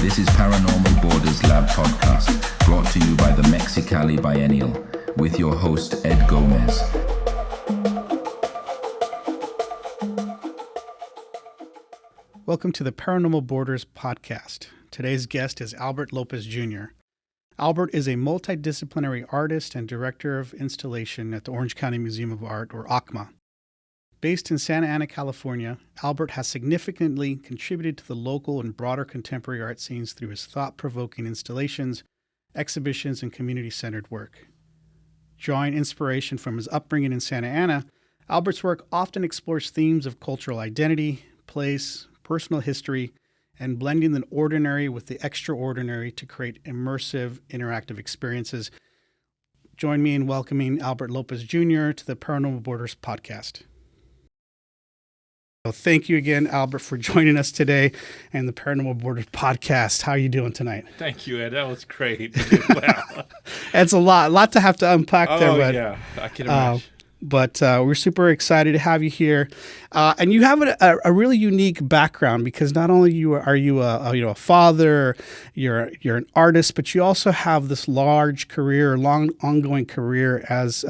This is Paranormal Borders Lab Podcast, brought to you by the Mexicali Biennial, with your host, Ed Gomez. Welcome to the Paranormal Borders Podcast. Today's guest is Albert Lopez Jr. Albert is a multidisciplinary artist and director of installation at the Orange County Museum of Art, or OCMA. Based in Santa Ana, California, Albert has significantly contributed to the local and broader contemporary art scenes through his thought-provoking installations, exhibitions, and community-centered work. Drawing inspiration from his upbringing in Santa Ana, Albert's work often explores themes of cultural identity, place, personal history, and blending the ordinary with the extraordinary to create immersive, interactive experiences. Join me in welcoming Albert Lopez Jr. to the Paranormal Borders Podcast. So thank you again, Albert, for joining us today and the Paranormal Borders Podcast. How are you doing tonight? Thank you, Ed. That was great. Wow. It's a lot to have to unpack there. But, yeah, I can imagine. But we're super excited to have you here, and you have a really unique background because not only are you a father, you're an artist, but you also have this long ongoing career as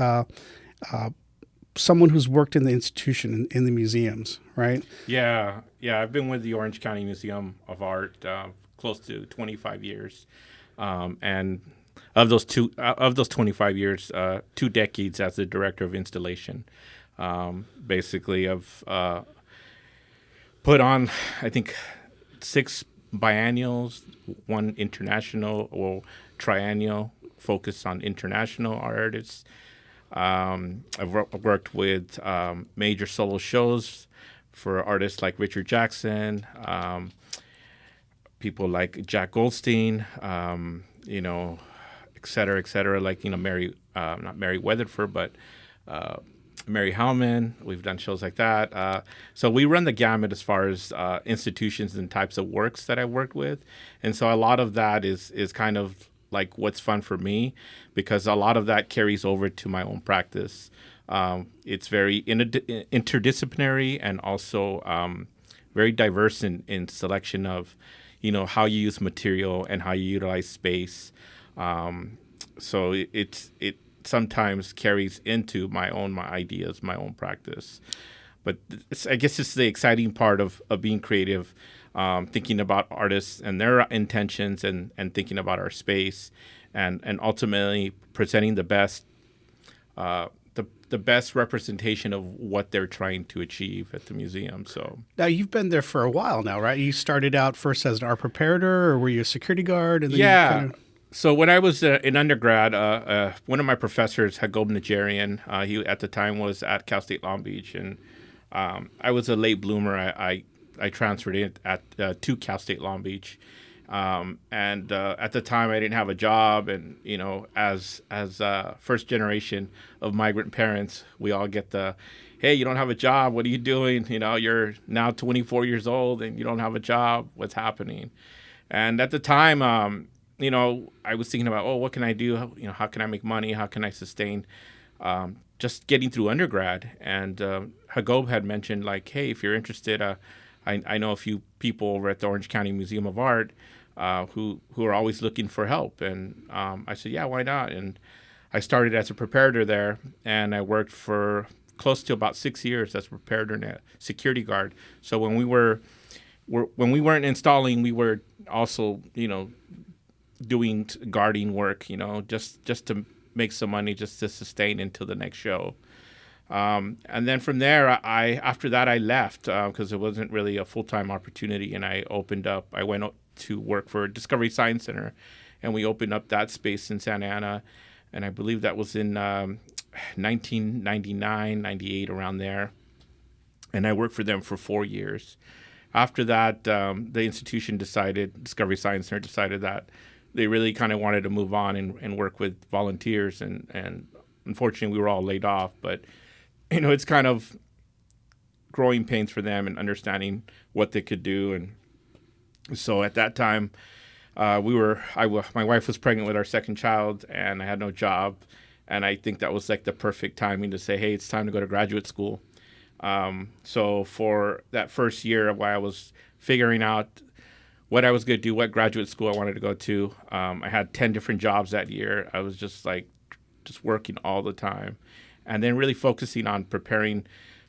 someone who's worked in the institution in the museums, right? Yeah. I've been with the Orange County Museum of Art close to 25 years, and of those 25 years, 2 decades as the director of installation. Basically, I've put on, I think, 6 biennials, 1 international or triennial focused on international artists. I've worked with major solo shows for artists like Richard Jackson, people like Jack Goldstein, et cetera, like, Mary, not Mary Weatherford, but Mary Hellman. We've done shows like that. So we run the gamut as far as institutions and types of works that I've worked with. And so a lot of that is kind of like what's fun for me, because a lot of that carries over to my own practice. It's very interdisciplinary and also very diverse in selection of, how you use material and how you utilize space. So it sometimes carries into my ideas, my own practice. But I guess it's the exciting part of being creative, thinking about artists and their intentions and thinking about our space and ultimately presenting the best representation of what they're trying to achieve at the museum. So now you've been there for a while now, right? You started out first as an art preparator, or were you a security guard? And then yeah. So when I was in undergrad, one of my professors, Hagob Najarian, he at the time was at Cal State Long Beach, and I was a late bloomer. I transferred in to Cal State Long Beach, and at the time I didn't have a job, and as first generation of migrant parents, we all get the, hey, you don't have a job, what are you doing? You're now 24 years old and you don't have a job, what's happening? And at the time, I was thinking about, what can I do? How can I make money? How can I sustain just getting through undergrad? And Hagob had mentioned, like, hey, if you're interested, I know a few people over at the Orange County Museum of Art who are always looking for help. And I said, yeah, why not? And I started as a preparator there, and I worked for close to about 6 years as a preparator and a security guard. So when we weren't installing, we were also, doing guarding work, just to make some money, just to sustain until the next show. And then from there, after that I left because it wasn't really a full-time opportunity, and I went to work for Discovery Science Center, and we opened up that space in Santa Ana, and I believe that was in 1999, 98, around there. And I worked for them for 4 years. After that, the institution Discovery Science Center decided that they really kind of wanted to move on and work with volunteers, and unfortunately we were all laid off. But it's kind of growing pains for them and understanding what they could do. And so at that time, my wife was pregnant with our second child, and I had no job, and I think that was like the perfect timing to say, hey, it's time to go to graduate school. So for that first year while I was figuring out what I was going to do, what graduate school I wanted to go to. I had 10 different jobs that year. I was just working all the time, and then really focusing on preparing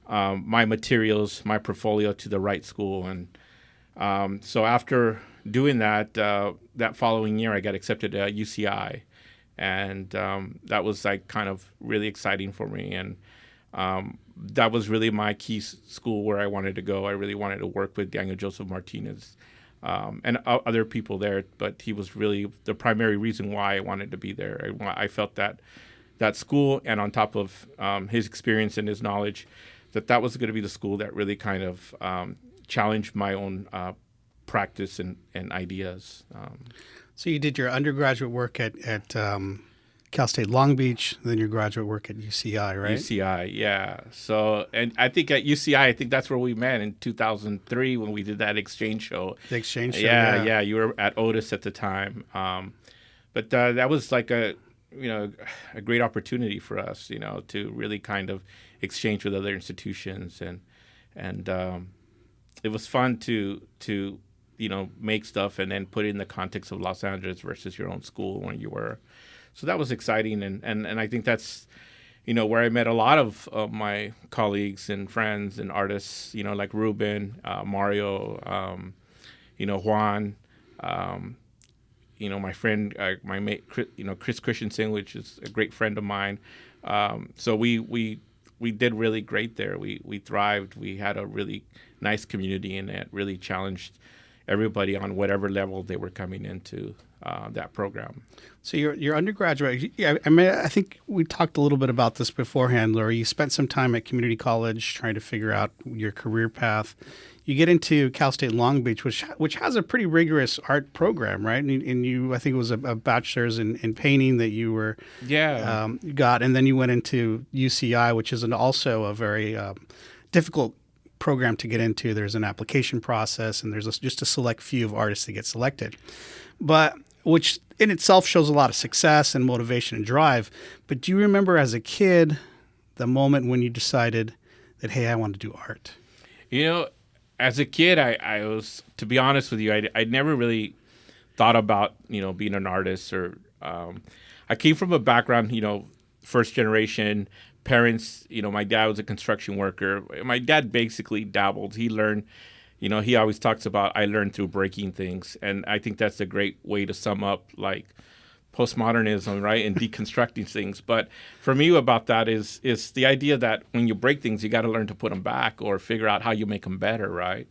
my materials, my portfolio to the right school. And so after doing that, that following year, I got accepted at UCI, and that was like kind of really exciting for me. And that was really my key school where I wanted to go. I really wanted to work with Daniel Joseph Martinez and other people there, but he was really the primary reason why I wanted to be there. I felt that school, and on top of his experience and his knowledge, that was going to be the school that really kind of challenged my own practice and ideas. So you did your undergraduate work at Cal State Long Beach, then your graduate work at UCI, right? UCI, yeah. So, and I think at UCI, I think that's where we met in 2003 when we did that exchange show. The exchange show, yeah. You were at Otis at the time. But that was like a great opportunity for us, to really kind of exchange with other institutions. And it was fun to make stuff and then put it in the context of Los Angeles versus your own school when you were. So that was exciting, and I think that's, where I met a lot of my colleagues and friends and artists, like Ruben, Mario, Juan, my friend, my mate, Chris Christensen, which is a great friend of mine. So we did really great there. We thrived. We had a really nice community, and it really challenged everybody on whatever level they were coming into that program. So your undergraduate, I think we talked a little bit about this beforehand, Laura. You spent some time at community college trying to figure out your career path. You get into Cal State Long Beach, which has a pretty rigorous art program, right? And you, I think it was a bachelor's in painting that you were got, and then you went into UCI, which is also a very difficult program to get into. There's an application process, and there's just a select few of artists that get selected, but which in itself shows a lot of success and motivation and drive. But do you remember as a kid the moment when you decided that, hey, I want to do art? As a kid, I was, to be honest with you, I never really thought about, being an artist or I came from a background, first generation parents, my dad was a construction worker. My dad basically dabbled. He learned, he always talks about, I learned through breaking things. And I think that's a great way to sum up like postmodernism, right? And deconstructing things. But for me about that is the idea that when you break things, you got to learn to put them back or figure out how you make them better, right?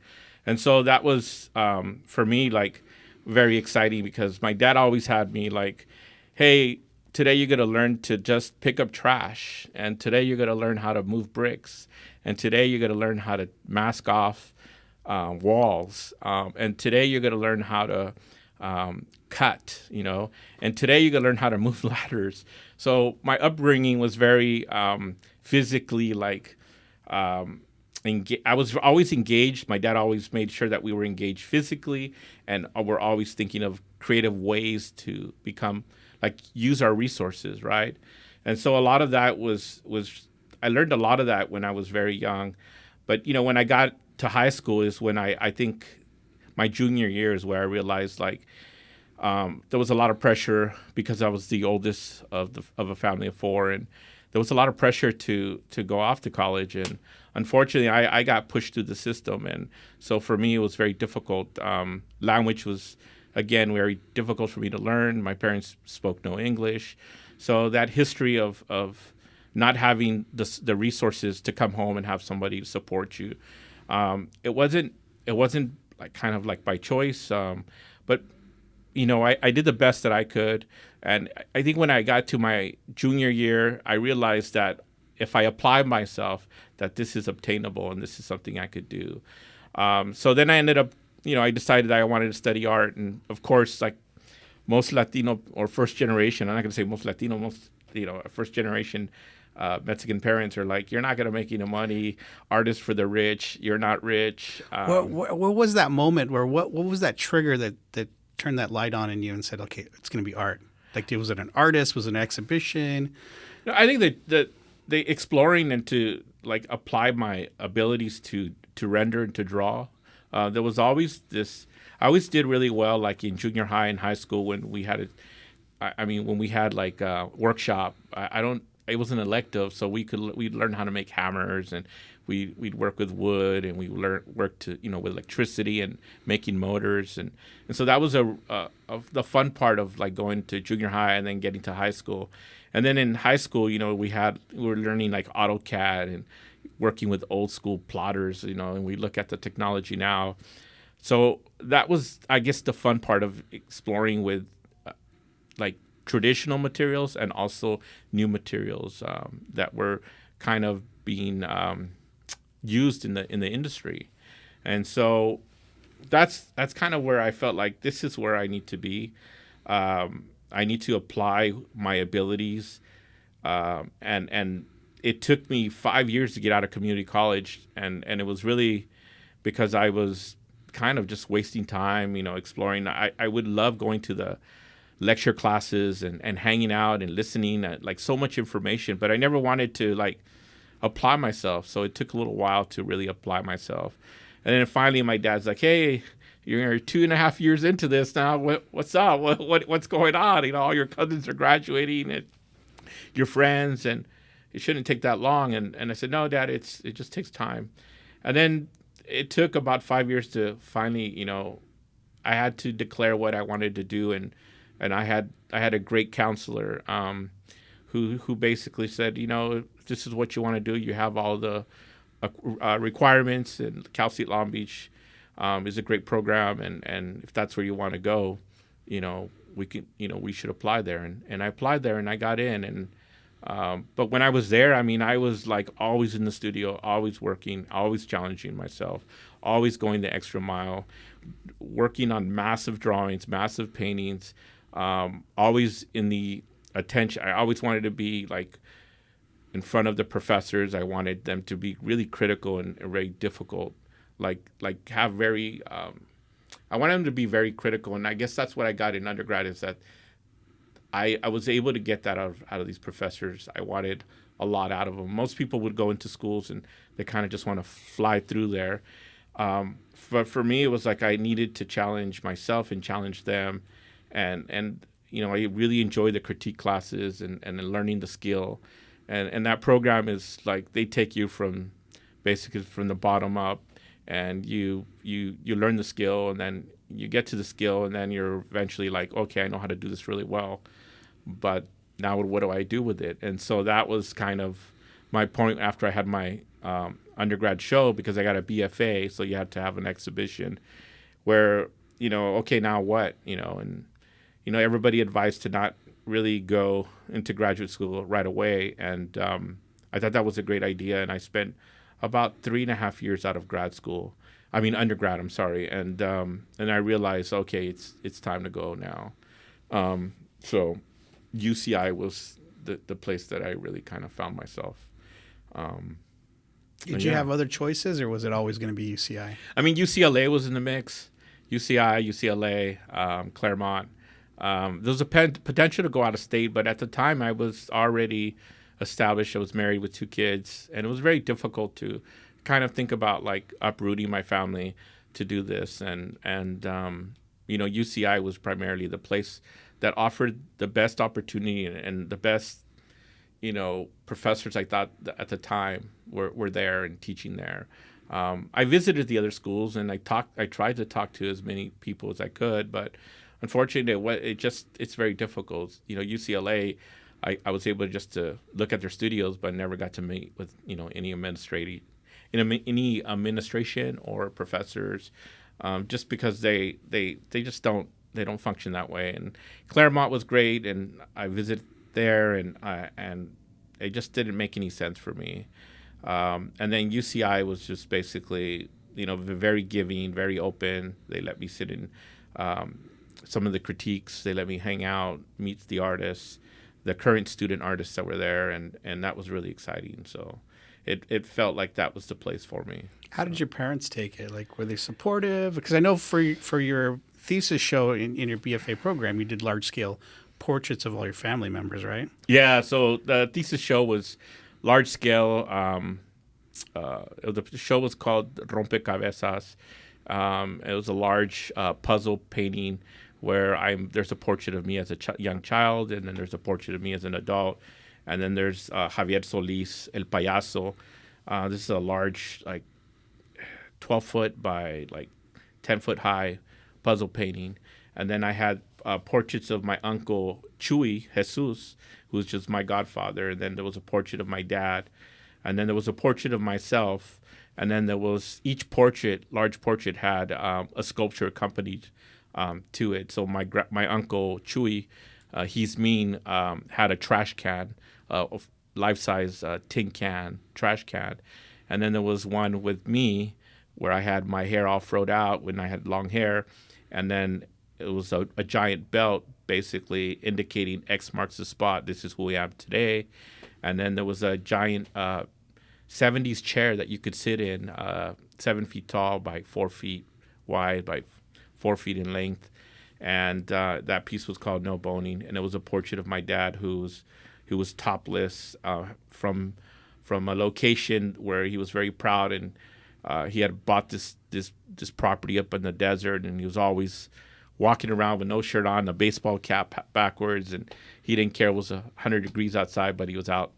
And so that was, for me, like very exciting because my dad always had me like, hey, today you're going to learn to just pick up trash. And today you're going to learn how to move bricks. And today you're going to learn how to mask off walls. And today you're going to learn how to cut, and today you're going to learn how to move ladders. So my upbringing was very physically I was always engaged. My dad always made sure that we were engaged physically, and we're always thinking of creative ways to become use our resources, right? And so a lot of that was I learned a lot of that when I was very young. But when I got to high school is when I think my junior year is where I realized there was a lot of pressure because I was the oldest of a family of four, and there was a lot of pressure to go off to college. And unfortunately, I got pushed through the system, and so for me it was very difficult. Language was again very difficult for me to learn. My parents spoke no English, so that history of not having the resources to come home and have somebody to support you, it wasn't kind of by choice, but I did the best that I could. And I think when I got to my junior year, I realized that if I apply myself, that this is obtainable and this is something I could do. So then I ended up, I decided that I wanted to study art. And of course, most Latino or first generation, I'm not going to say most Latino, first generation Mexican parents are like, you're not going to make any money. Artists for the rich. You're not rich. What was that moment where what was that trigger that turned that light on in you and said, okay, it's going to be art? Was it an artist? Was it an exhibition? No, I think that the exploring and to apply my abilities to render and to draw There was always this. I always did really well, like in junior high and high school when we had when we had like a workshop. I don't. It was an elective, so we'd learn how to make hammers, and we'd work with wood, and we work to with electricity and making motors, and so that was the fun part of like going to junior high and then getting to high school. And then in high school, we were learning like AutoCAD and working with old school plotters, and we look at the technology now. So that was, I guess, the fun part of exploring with like traditional materials and also new materials that were kind of being used in the industry. And so that's kind of where I felt like this is where I need to be. I need to apply my abilities, and it took me 5 years to get out of community college, and it was really because I was kind of just wasting time, exploring. I would love going to the lecture classes and hanging out and listening at like so much information, but I never wanted to like apply myself. So it took a little while to really apply myself. And then finally my dad's like, hey, you're 2.5 years into this now. What's up? What's going on? All your cousins are graduating and your friends, and it shouldn't take that long. And I said, no, Dad, it just takes time. And then it took about 5 years to finally, I had to declare what I wanted to do, and I had a great counselor who basically said, if this is what you want to do, you have all the requirements, and Cal State Long Beach is a great program, and if that's where you want to go, we should apply there, and I applied there and I got in, and but when I was there, I was like always in the studio, always working, always challenging myself, always going the extra mile, working on massive drawings, massive paintings, always in the attention. I always wanted to be like in front of the professors. I wanted them to be really critical and very difficult, like have very I wanted them to be very critical, and I guess that's what I got in undergrad, is that I was able to get that out of these professors. I wanted a lot out of them. Most people would go into schools and they kind of just want to fly through there. But for me, it was like I needed to challenge myself and challenge them. And I really enjoy the critique classes and learning the skill. And that program is like they take you from basically from the bottom up, and you learn the skill, and then you get to the skill, and then you're eventually like, okay, I know how to do this really well, but now what do I do with it? And so that was kind of my point after I had my undergrad show, because I got a BFA, so you had to have an exhibition where, okay, now what? And everybody advised to not really go into graduate school right away, and I thought that was a great idea, and I spent about 3.5 years out of undergrad, I'm sorry. And I realized, okay, it's time to go now. So UCI was the place that I really kind of found myself. Did you have other choices, or was it always going to be UCI? UCLA was in the mix. UCI, UCLA, Claremont. There was a potential to go out of state, but at the time I was already established. I was married with 2 kids, and it was very difficult to kind of think about like uprooting my family to do this. And UCI was primarily the place that offered the best opportunity and the best, professors I thought at the time were there and teaching there. I visited the other schools, and I tried to talk to as many people as I could, but unfortunately, it's very difficult. UCLA, I was able just to look at their studios, but never got to meet with any administration or professors, just because they just don't function that way. And Claremont was great, and I visited there, and it just didn't make any sense for me. And then UCI was just basically very giving, very open. They let me sit in some of the critiques. They let me hang out, meet the artists, the current student artists that were there, and that was really exciting. So it felt like that was the place for me. How did your parents take it? Like, were they supportive? Because I know for your thesis show in your BFA program, you did large-scale portraits of all your family members, right? Yeah, so the thesis show was large-scale. The show was called Rompecabezas. It was a large puzzle painting where there's a portrait of me as a young child, and then there's a portrait of me as an adult, and then there's Javier Solis, El Payaso. This is a large, like 12-foot by like 10-foot high puzzle painting. And then I had portraits of my uncle Chuy Jesus, who's just my godfather. And then there was a portrait of my dad. And then there was a portrait of myself. And then there was each portrait, large portrait, had a sculpture accompanied to it. So my uncle Chuy, he's mean, had a trash can, of life-size tin can, trash can. And then there was one with me where I had my hair all froed out when I had long hair. And then it was a giant belt basically indicating X marks the spot. This is who we have today. And then there was a giant 70s chair that you could sit in, 7 feet tall by 4 feet wide by 4 feet in length. And that piece was called No Boning. And it was a portrait of my dad who was topless from a location where he was very proud, and he had bought this property up in the desert, and he was always walking around with no shirt on, a baseball cap backwards, and he didn't care it was 100 degrees outside, but he was out,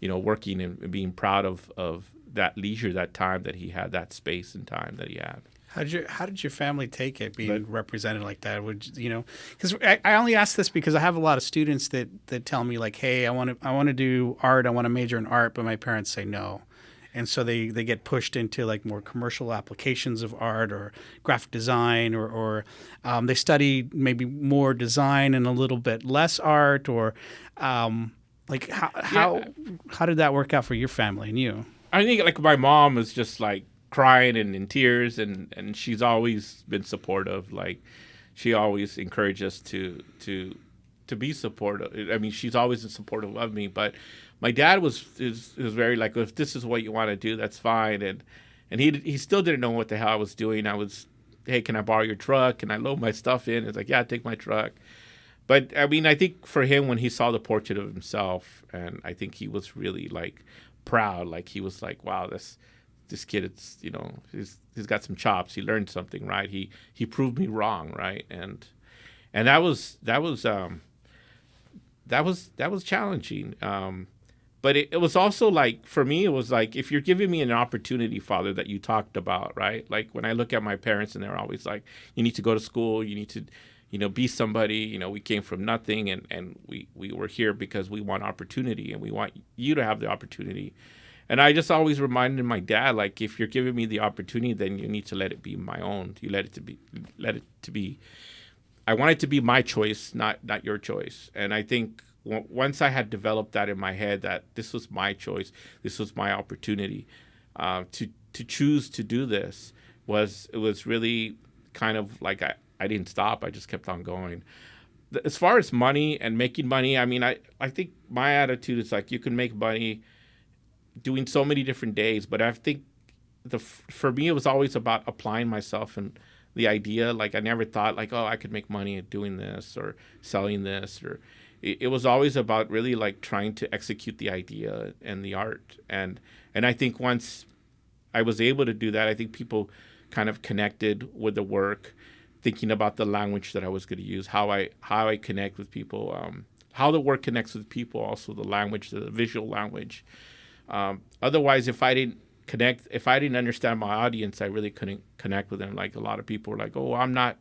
working and being proud of that leisure, that time that he had, that space and time that he had. How did your family take it being represented like that? Because I only ask this because I have a lot of students that tell me like, hey, I want to do art, I want to major in art, but my parents say no. And so they get pushed into like more commercial applications of art or graphic design, or they study maybe more design and a little bit less art, or like how did that work out for your family and you? I think like my mom was just like crying and in tears, and she's always been supportive. Like she always encouraged us to be supportive. I mean, she's always been supportive of me, but my dad was very like, if this is what you want to do, that's fine. And he still didn't know what the hell I was doing. I was, hey, can I borrow your truck? Can I load my stuff in? It's like, yeah, take my truck. But I mean, I think for him, when he saw the portrait of himself, and I think he was really like proud. Like he was like, wow, this kid, it's, he's got some chops. He learned something, right? He proved me wrong, right? And that was challenging. But it was also like, for me, it was like, if you're giving me an opportunity, Father, that you talked about, right? Like when I look at my parents and they're always like, you need to go to school, you need to, be somebody, we came from nothing, and we were here because we want opportunity, and we want you to have the opportunity. And I just always reminded my dad, like, if you're giving me the opportunity, then you need to let it be my own. You let it to be. I want it to be my choice, not your choice. And I think once I had developed that in my head, that this was my choice, this was my opportunity to choose to do this, it was really kind of like I didn't stop. I just kept on going. As far as money and making money, I mean, I think my attitude is like, you can make money doing so many different days, but I think for me, it was always about applying myself and the idea. Like I never thought like, oh, I could make money doing this or selling this, or it was always about really like trying to execute the idea and the art. And I think once I was able to do that, I think people kind of connected with the work, thinking about the language that I was going to use, how I connect with people, how the work connects with people, also the language, the visual language. Otherwise, if I didn't understand my audience, I really couldn't connect with them. Like a lot of people were like, oh, I'm not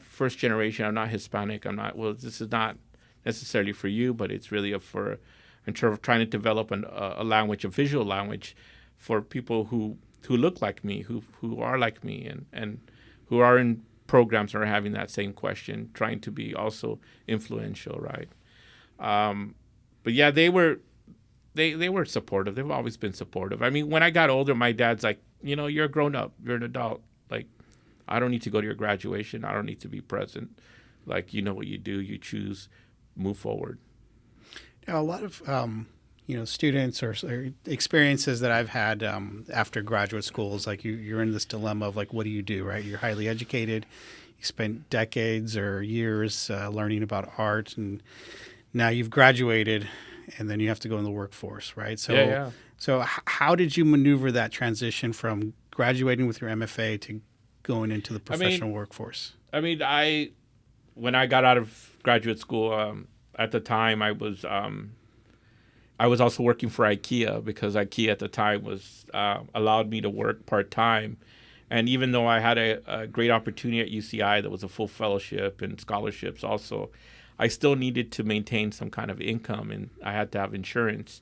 first generation, I'm not Hispanic, well, this is not necessarily for you, but it's really in terms of trying to develop a language, a visual language for people who look like me, who are like me, and who are in programs that are having that same question, trying to be also influential, right? But yeah, they were supportive. They've always been supportive. I mean, when I got older, my dad's like, you're a grown up, you're an adult. Like, I don't need to go to your graduation. I don't need to be present. Like, you know what you do, you choose, move forward. Now, a lot of students or experiences that I've had after graduate school is like you're in this dilemma of like, what do you do, right? You're highly educated, you spent decades or years learning about art, and now you've graduated, and then you have to go in the workforce, right? So, yeah. So how did you maneuver that transition from graduating with your MFA to going into the professional workforce? When I got out of graduate school, at the time I was also working for IKEA, because IKEA at the time was allowed me to work part-time. And even though I had a great opportunity at UCI that was a full fellowship and scholarships also, I still needed to maintain some kind of income, and I had to have insurance.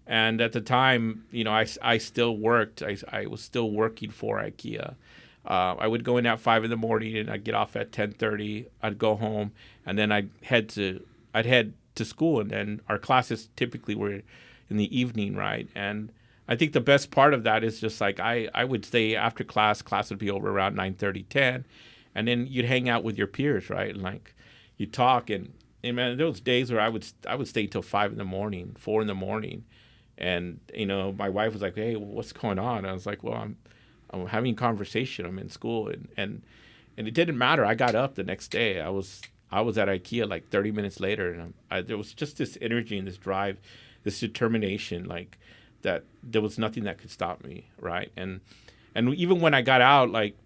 And at the time, I still worked. I was still working for IKEA. I would go in at 5 a.m. and I'd get off at 10:30. I'd go home, and then I'd head to school, and then our classes typically were in the evening, right? And I think the best part of that is just like I would stay after class would be over around 9:30, 10, and then you'd hang out with your peers, right? And like you talk, and man, there was days where I would stay till 5 a.m, 4 a.m, and my wife was like, "Hey, what's going on?" I was like, "Well, I'm having a conversation. I'm in school," and it didn't matter. I got up the next day. I was at IKEA like 30 minutes later, and there was just this energy and this drive, this determination, like that there was nothing that could stop me, right? And even when I got out, like,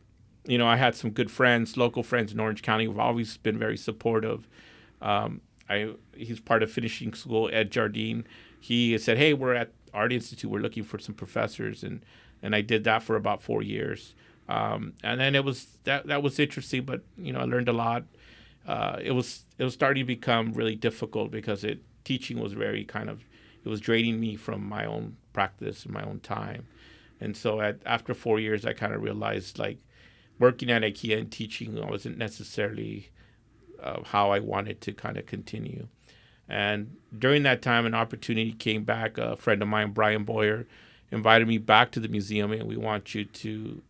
I had some good friends, local friends in Orange County who've always been very supportive. He's part of finishing school, Ed Jardine. He said, "Hey, we're at Art Institute. We're looking for some professors," and I did that for about 4 years. And then it was that was interesting, but I learned a lot. It was starting to become really difficult because teaching was very it was draining me from my own practice and my own time. And so after 4 years, I kind of realized like working at IKEA and teaching wasn't necessarily how I wanted to kind of continue. And during that time, an opportunity came back. A friend of mine, Brian Boyer, invited me back to the museum, and we want you to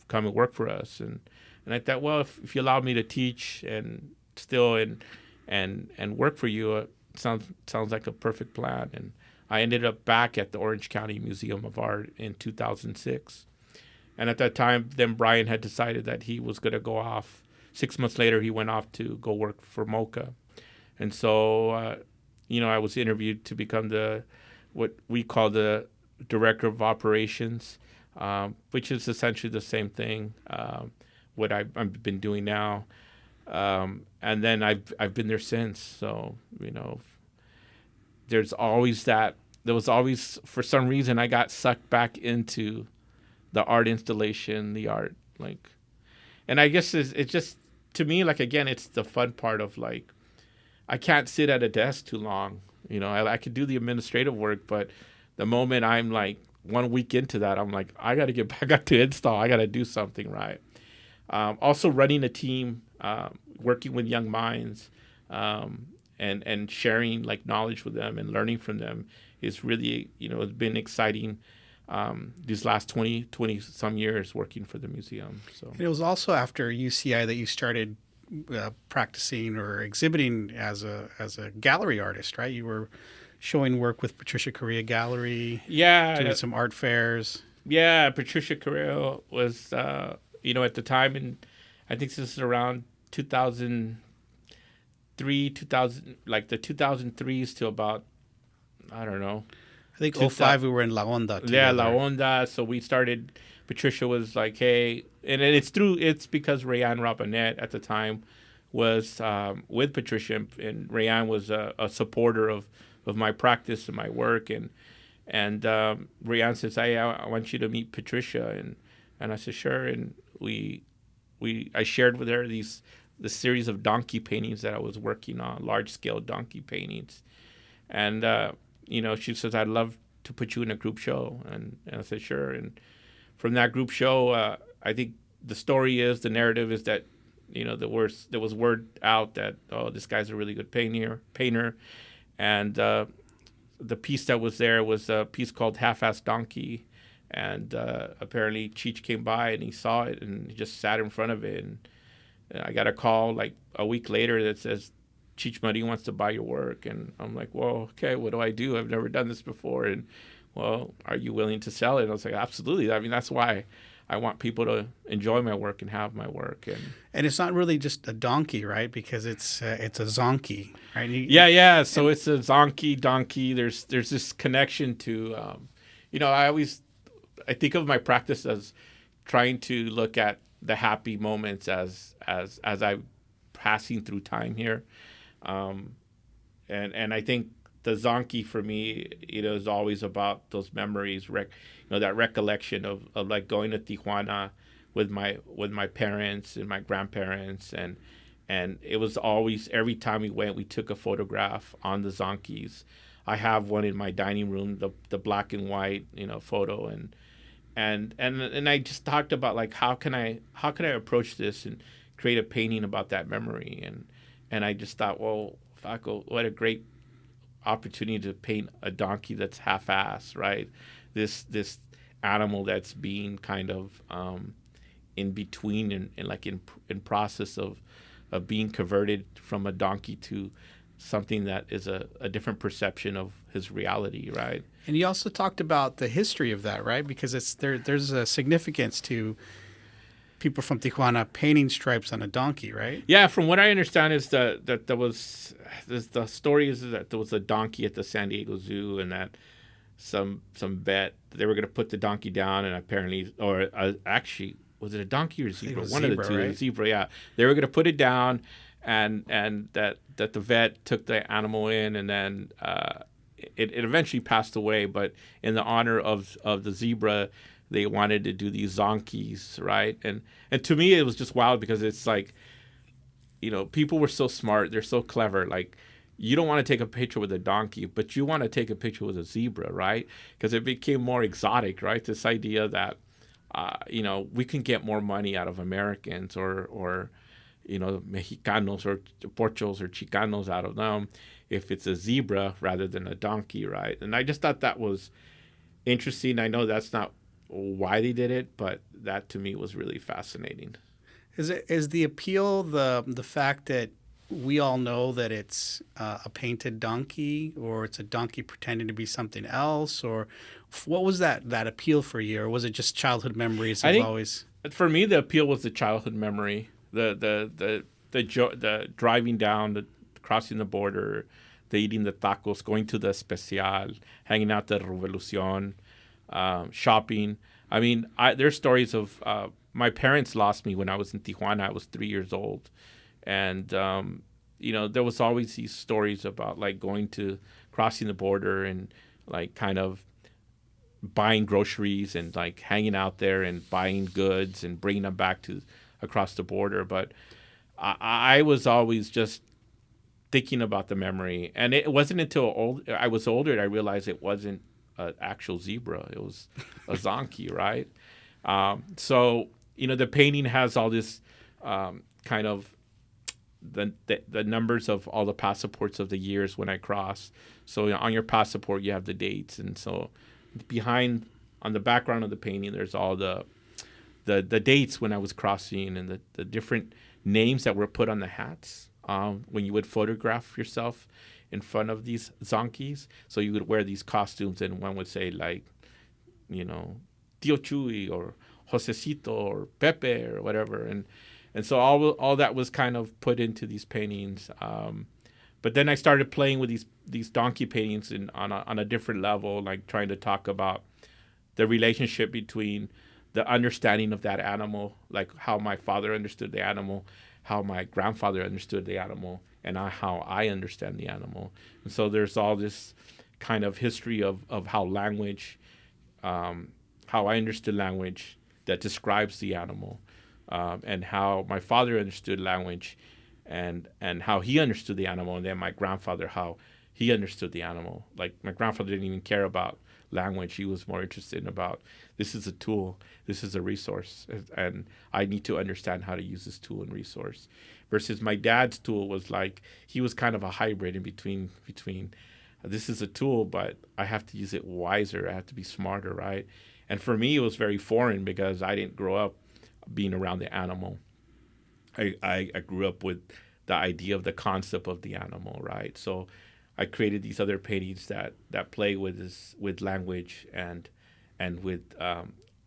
come and work for us. And I thought, well, if you allowed me to teach and still and work for you, it sounds like a perfect plan. And I ended up back at the Orange County Museum of Art in 2006. And at that time, then Brian had decided that he was going to go off. 6 months later, he went off to go work for MoCA. And so, I was interviewed to become what we call the Director of Operations, which is essentially the same thing, what I've been doing now. And then I've been there since. So, there was always, for some reason, I got sucked back into the art installation, the art, like, and I guess it's just, to me, like, again, it's the fun part of, like, I can't sit at a desk too long. I could do the administrative work, but the moment I'm like 1 week into that, I'm like, I got to get back up to install. I got to do something right. Also running a team, working with young minds, and sharing like knowledge with them and learning from them is really, it's been exciting. These last 20 some years working for the museum. So it was also after UCI that you started practicing or exhibiting as a gallery artist, right? You were showing work with Patricia Correa Gallery. Yeah, doing some art fairs. Yeah, Patricia Correa was, at the time, and I think this is around 2003, like the 2003s to about, I don't know. I think 2005 we were in La Onda together. Yeah, La Onda. So we started, Patricia was like, hey, and it's because Rayanne Robinette at the time was with Patricia, and Rayanne was a supporter of my practice and my work, and Rayanne says, hey, I want you to meet Patricia, and I said, sure, and I shared with her the series of donkey paintings that I was working on, large scale donkey paintings, and she says, I'd love to put you in a group show. And I said, sure. And from that group show, I think the narrative is that, there was word out that, oh, this guy's a really good painter. And the piece that was there was a piece called Half-Assed Donkey. And apparently Cheech came by and he saw it and he just sat in front of it. And I got a call like a week later that says, Cheech Muddy wants to buy your work. And I'm like, well, okay, what do I do? I've never done this before. And, well, are you willing to sell it? And I was like, absolutely. I mean, that's why I want people to enjoy my work and have my work. And it's not really just a donkey, right? Because it's a zonkey, right? Yeah. So it's a zonky, donkey. There's this connection to, I think of my practice as trying to look at the happy moments as I'm passing through time here. And I think the Zonky for me, is always about those memories, that recollection of like going to Tijuana with my parents and my grandparents, and it was always, every time we went, we took a photograph on the Zonkys. I have one in my dining room, the black and white, photo, and I just talked about like how can I approach this and create a painting about that memory, and I just thought, well, Faco, what a great opportunity to paint a donkey that's half-assed, right? This animal that's being kind of in between and like in process of being converted from a donkey to something that is a different perception of his reality, right? And you also talked about the history of that, right? Because there's a significance to people from Tijuana painting stripes on a donkey, right? Yeah, from what I understand is that there was the story is that there was a donkey at the San Diego Zoo, and that some vet they were going to put the donkey down, and apparently, or actually, was it a donkey or a zebra? One of the two, right? A zebra. Yeah, they were going to put it down, and that the vet took the animal in, and then it eventually passed away. But in the honor of the zebra, they wanted to do these zonkies, right? And to me, it was just wild because it's like, people were so smart. They're so clever. Like, you don't want to take a picture with a donkey, but you want to take a picture with a zebra, right? Because it became more exotic, right? This idea that, we can get more money out of Americans or Mexicanos or Porchos or Chicanos out of them if it's a zebra rather than a donkey, right? And I just thought that was interesting. I know that's not why they did it, but that to me was really fascinating. Is the appeal the fact that we all know that it's a painted donkey, or it's a donkey pretending to be something else, or what was that appeal for you, or was it just childhood memories? I think always. For me, the appeal was the childhood memory, the driving down, the crossing the border, the eating the tacos, going to the Especial, hanging out the Revolucion. Shopping. I mean, there's stories of my parents lost me when I was in Tijuana. I was 3 years old, and there was always these stories about like crossing the border and like kind of buying groceries and like hanging out there and buying goods and bringing them back across the border. But I was always just thinking about the memory, and it wasn't until I was older that I realized it wasn't an actual zebra. It was a zonky, right? So the painting has all this kind of the numbers of all the passports of the years when I crossed. So on your passport you have the dates, and so on the background of the painting there's all the dates when I was crossing, and the different names that were put on the hats when you would photograph yourself in front of these zonkies. So you would wear these costumes, and one would say like, Tio Chuy or Josecito or Pepe or whatever. And so all that was kind of put into these paintings. But then I started playing with these donkey paintings on a different level, like trying to talk about the relationship between the understanding of that animal, like how my father understood the animal, how my grandfather understood the animal, and how I understand the animal. And so there's all this kind of history of how language, how I understood language that describes the animal, and how my father understood language and how he understood the animal, and then my grandfather, how he understood the animal. Like, my grandfather didn't even care about language. He was more interested in about, this is a tool, this is a resource, and I need to understand how to use this tool and resource. Versus my dad's tool was like, he was kind of a hybrid in between this is a tool, but I have to use it wiser. I have to be smarter, right? And for me, it was very foreign because I didn't grow up being around the animal. I grew up with the idea of the concept of the animal, right? So I created these other paintings that play with language and with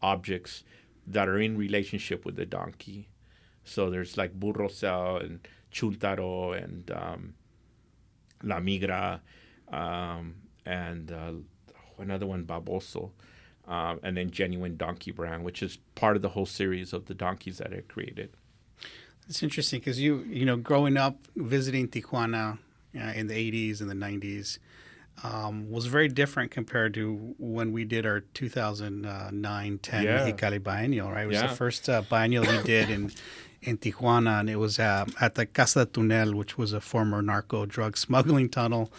objects that are in relationship with the donkey. So there's like burrosel and chuntaro and la migra, and another one, baboso. and then Genuine Donkey Brand, which is part of the whole series of the donkeys that I created. It's interesting because growing up visiting Tijuana in the 80s and the 90s was very different compared to when we did our 2009-10 Mexicali Biennial, right? It was the first biennial we did in Tijuana, and it was at the Casa del Túnel, which was a former narco drug smuggling tunnel,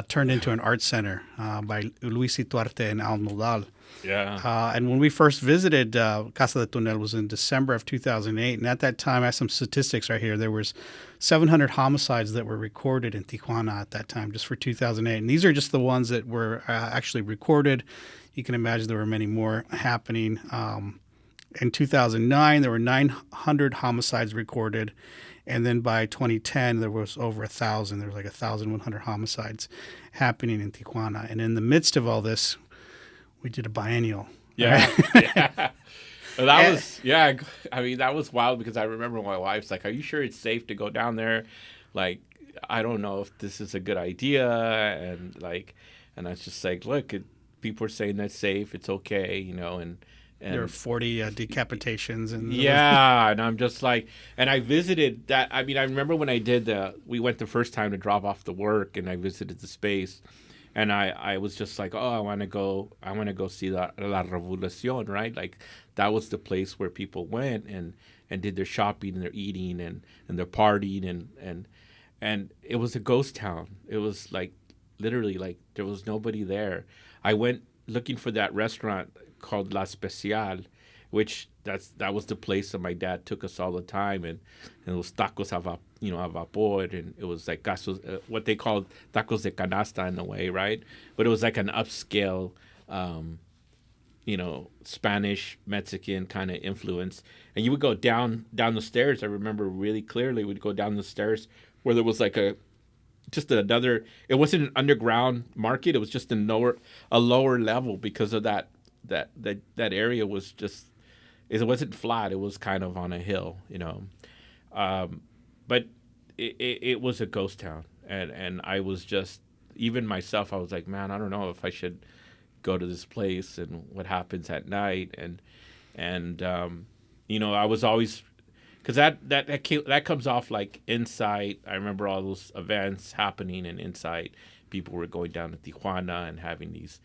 turned into an art center by Luis Duarte and Al Nodal. Yeah. And when we first visited Casa del Túnel was in December of 2008. And at that time, I have some statistics right here. There was 700 homicides that were recorded in Tijuana at that time, just for 2008. And these are just the ones that were actually recorded. You can imagine there were many more happening. In 2009, there were 900 homicides recorded. And then by 2010, there was over 1,000. There was like 1,100 homicides happening in Tijuana. And in the midst of all this, we did a biennial. Yeah. Yeah. That was wild because I remember my wife's like, "Are you sure it's safe to go down there? Like, I don't know if this is a good idea." And I was just like, "Look, people are saying that's safe. It's okay, And there were 40 decapitations. And and I'm just like, and I visited that. I mean, I remember when I did we went the first time to drop off the work, and I visited the space. And I was just like, I want to go see La Revolucion, right? Like, that was the place where people went and did their shopping and their eating and their partying and it was a ghost town. It was like literally like there was nobody there. I went looking for that restaurant called La Special, which that was the place that my dad took us all the time, and it was tacos a vapor, and it was like casos, what they called tacos de canasta in a way, right? But it was like an upscale, Spanish Mexican kind of influence. And you would go down the stairs. I remember really clearly. We'd go down the stairs where there was like just another. It wasn't an underground market. It was just a lower level because of that area was just. It wasn't flat. It was kind of on a hill, But it was a ghost town, and I was just, even myself, I was like, man, I don't know if I should go to this place and what happens at night, and I was always, because that comes off like Insight. I remember all those events happening in Insight. People were going down to Tijuana and having these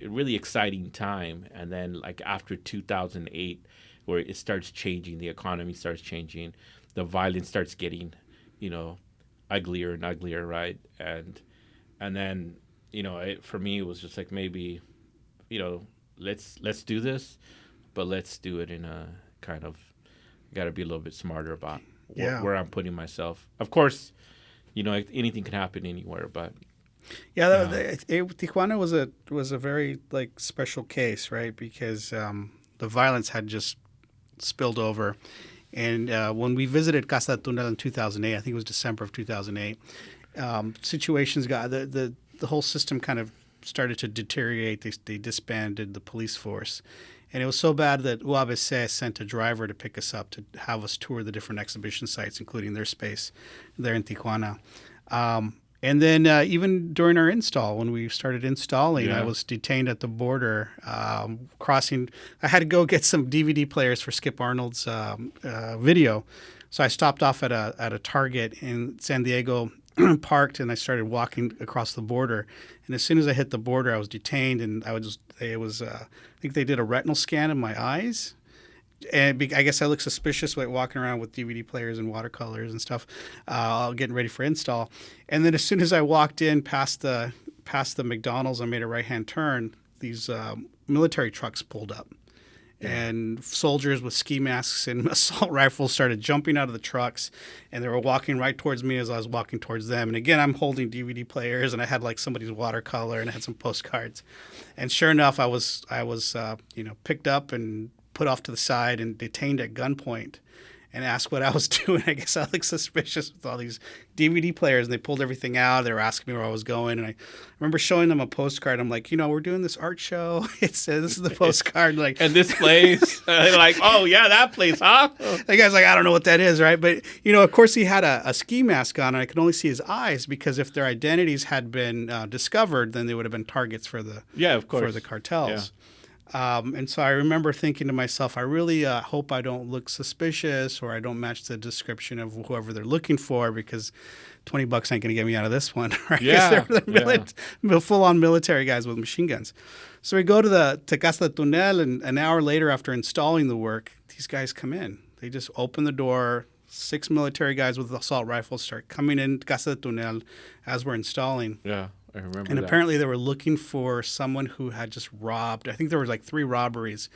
really exciting time, and then like after 2008, where it starts changing, the economy starts changing, the violence starts getting, uglier and uglier, right? And then for me it was just like, maybe, let's do this, but let's do it in a kind of, got to be a little bit smarter about where I'm putting myself. Of course, anything can happen anywhere, but. Yeah, Tijuana was a very special case, right? Because the violence had just spilled over, and when we visited Casa del Túnel in 2008, I think it was December of 2008, situations got the whole system kind of started to deteriorate. They disbanded the police force, and it was so bad that UABC sent a driver to pick us up to have us tour the different exhibition sites, including their space there in Tijuana. And then even during our install, when we started installing, I was detained at the border, crossing. I had to go get some DVD players for Skip Arnold's video. So I stopped off at a Target in San Diego, parked, and I started walking across the border. And as soon as I hit the border, I was detained, and I think they did a retinal scan of my eyes. And I guess I look suspicious walking around with DVD players and watercolors and stuff, getting ready for install. And then as soon as I walked in past the McDonald's, I made a right-hand turn. These military trucks pulled up, and soldiers with ski masks and assault rifles started jumping out of the trucks, and they were walking right towards me as I was walking towards them. And again, I'm holding DVD players, and I had somebody's watercolor, and I had some postcards. And sure enough, I was picked up and put off to the side and detained at gunpoint and asked what I was doing. I guess I looked suspicious with all these DVD players, and they pulled everything out. They were asking me where I was going, and I remember showing them a postcard. I'm like, we're doing this art show. It says, this is the postcard. And this place. Like, oh, yeah, that place, huh? The guy's like, I don't know what that is, right? But, of course, he had a ski mask on, and I could only see his eyes, because if their identities had been discovered, then they would have been targets for the of course. for the cartels. And so I remember thinking to myself, I really hope I don't look suspicious or I don't match the description of whoever they're looking for, because $20 ain't going to get me out of this one, right? Yeah, They're full-on military guys with machine guns. So we go to Casa del Túnel, and an hour later, after installing the work, these guys come in. They just open the door. 6 military guys with assault rifles start coming in Casa del Túnel as we're installing. Yeah, I remember And that. apparently they were looking for someone who had just robbed. I think there was like 3 robberies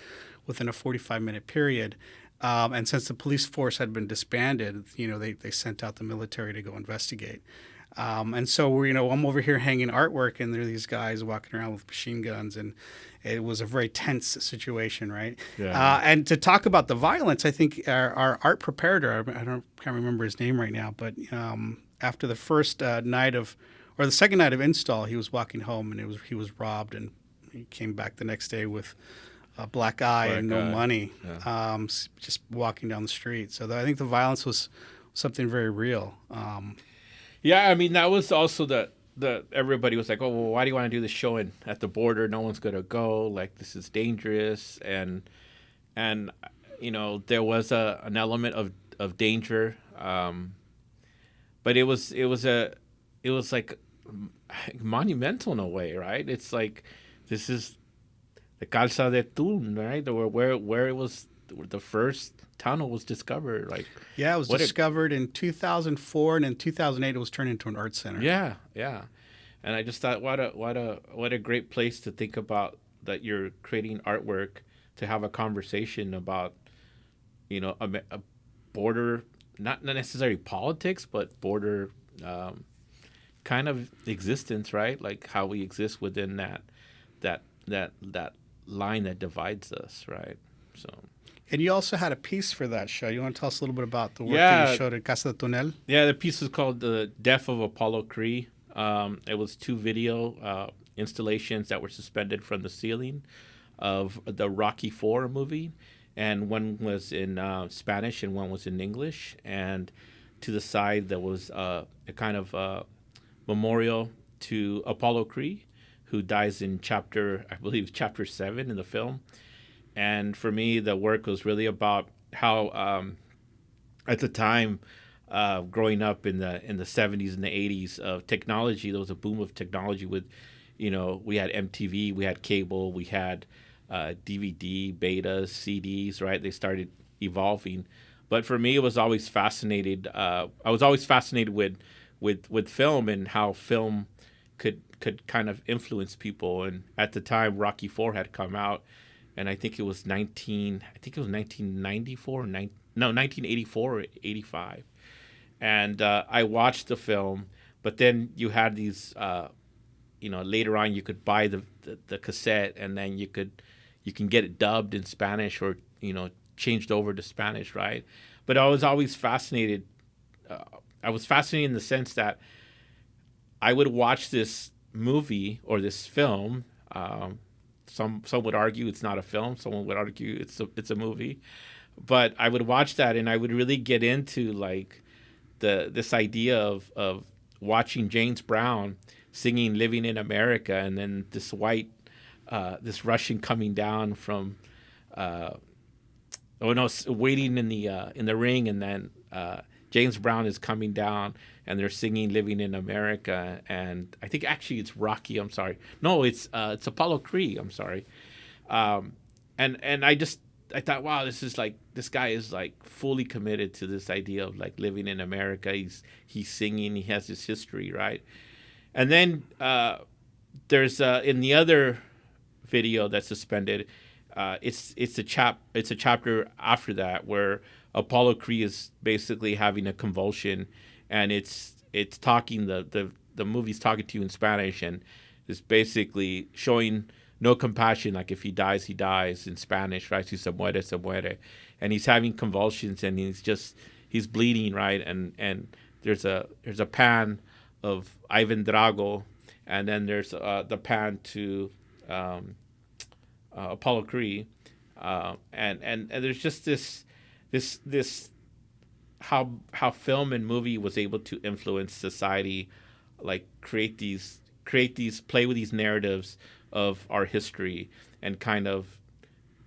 within a 45-minute period. And since the police force had been disbanded, they sent out the military to go investigate. And so I'm over here hanging artwork, and there are these guys walking around with machine guns, and it was a very tense situation, right? Yeah. And to talk about the violence, I think our art preparator, can't remember his name right now, but after the first night or the second night of install, he was walking home, and he was robbed, and he came back the next day with a black eye and no money, just walking down the street. So I think the violence was something very real. Yeah, I mean, that was also the everybody was like, oh, well, why do you want to do this show at the border? No one's going to go. Like, this is dangerous. And there was an element of danger. But it was like monumental in a way, right? It's like, this is the Casa del Túnel, right? Where it was, the first tunnel was discovered. Like, yeah, it was discovered in 2004, and in 2008 it was turned into an art center. Yeah. And I just thought, what a great place to think about that you're creating artwork to have a conversation about, a border, not necessarily politics, but border kind of existence, right? Like how we exist within that line that divides us, right? So. And you also had a piece for that show. You want to tell us a little bit about the work that you showed at Casa del Túnel? Yeah, the piece is called The Death of Apollo Creed. It was 2 video installations that were suspended from the ceiling of the Rocky IV movie. And one was in Spanish and one was in English. And to the side, there was a kind of memorial to Apollo Creed, who dies in chapter 7 in the film. And for me, the work was really about how, at the time, growing up in the 70s and the 80s of technology, there was a boom of technology with, we had MTV, we had cable, we had DVD, betas, CDs, right? They started evolving. But for me, I was always fascinated with film and how film could kind of influence people. And at the time, Rocky IV had come out. And I think it was 1984 or 85. And I watched the film, but then you had these, later on you could buy the cassette, and then you can get it dubbed in Spanish or, changed over to Spanish, right? But I was always fascinated. I was fascinated in the sense that I would watch this movie or this film. Some would argue it's not a film. Someone would argue it's a movie. But I would watch that, and I would really get into like this idea of watching James Brown singing "Living in America," and then this Russian coming down from waiting in the ring, and then James Brown is coming down, and they're singing "Living in America," and I think actually it's Rocky. I'm sorry, no, it's Apollo Creed. I'm sorry, and I thought, wow, this guy is like fully committed to this idea of like living in America. He's singing, he has this history, right? And then there's in the other video that's suspended, it's a chapter after that where Apollo Creed is basically having a convulsion, and it's talking the movie's talking to you in Spanish, and it's basically showing no compassion, like if he dies, he dies in Spanish, right? Si se muere, se muere. And he's having convulsions, and he's bleeding, right? And there's a pan of Ivan Drago, and then there's the pan to Apollo Creed, and there's just this how film and movie was able to influence society, like play with these narratives of our history, and kind of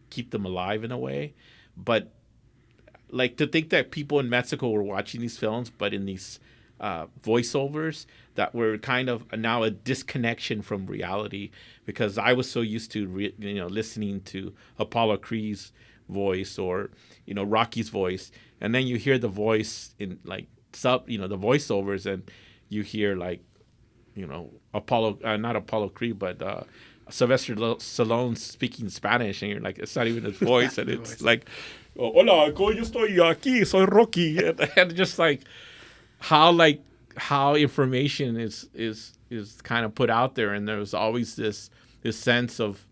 keep them alive in a way. But like to think that people in Mexico were watching these films, but in these voiceovers that were kind of now a disconnection from reality, because I was so used to listening to Apollo Creed's voice or Rocky's voice, and then you hear the voice in like the voiceovers, and you hear like Apollo, not Apollo Creed, but Sylvester Stallone speaking Spanish, and you're like, it's not even his voice, and it's like, hola, yo estoy aquí, soy Rocky, and just like how information is kind of put out there, and there was always this sense of,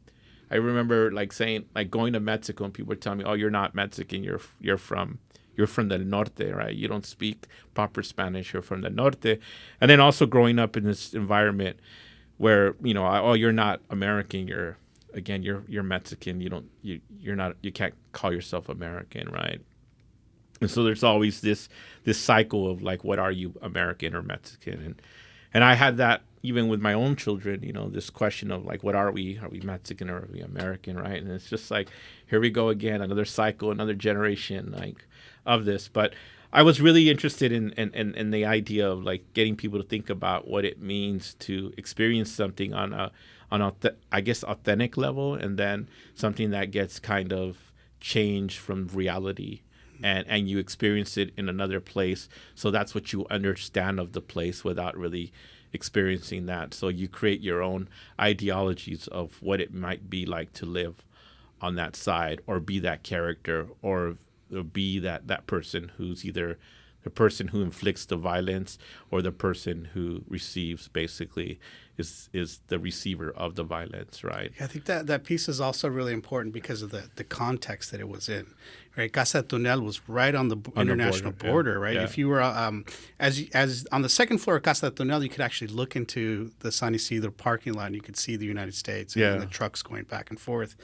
I remember like saying, like going to Mexico and people were telling me, oh, you're not Mexican, you're from the norte, right? You don't speak proper Spanish, you're from the norte. And then also growing up in this environment where you're not American, you're Mexican, you can't call yourself American, right? And so there's always this cycle of like, what are you, American or Mexican? And I had that even with my own children, this question of like, what are we? Are we Mexican or are we American, right? And it's just like, here we go again, another cycle, another generation like of this. But I was really interested in the idea of like getting people to think about what it means to experience something on a authentic level, and then something that gets kind of changed from reality. And you experience it in another place. So that's what you understand of the place without really experiencing that. So you create your own ideologies of what it might be like to live on that side, or be that character, or be that person who's either the person who inflicts the violence or the person who receives, basically is the receiver of the violence, right? I think that piece is also really important because of the context that it was in, right? Casa del Túnel was right on the international border, right? Yeah. If you were as on the second floor of Casa del Túnel, you could actually look into the San Isidro parking lot and you could see the United States and the trucks going back and forth.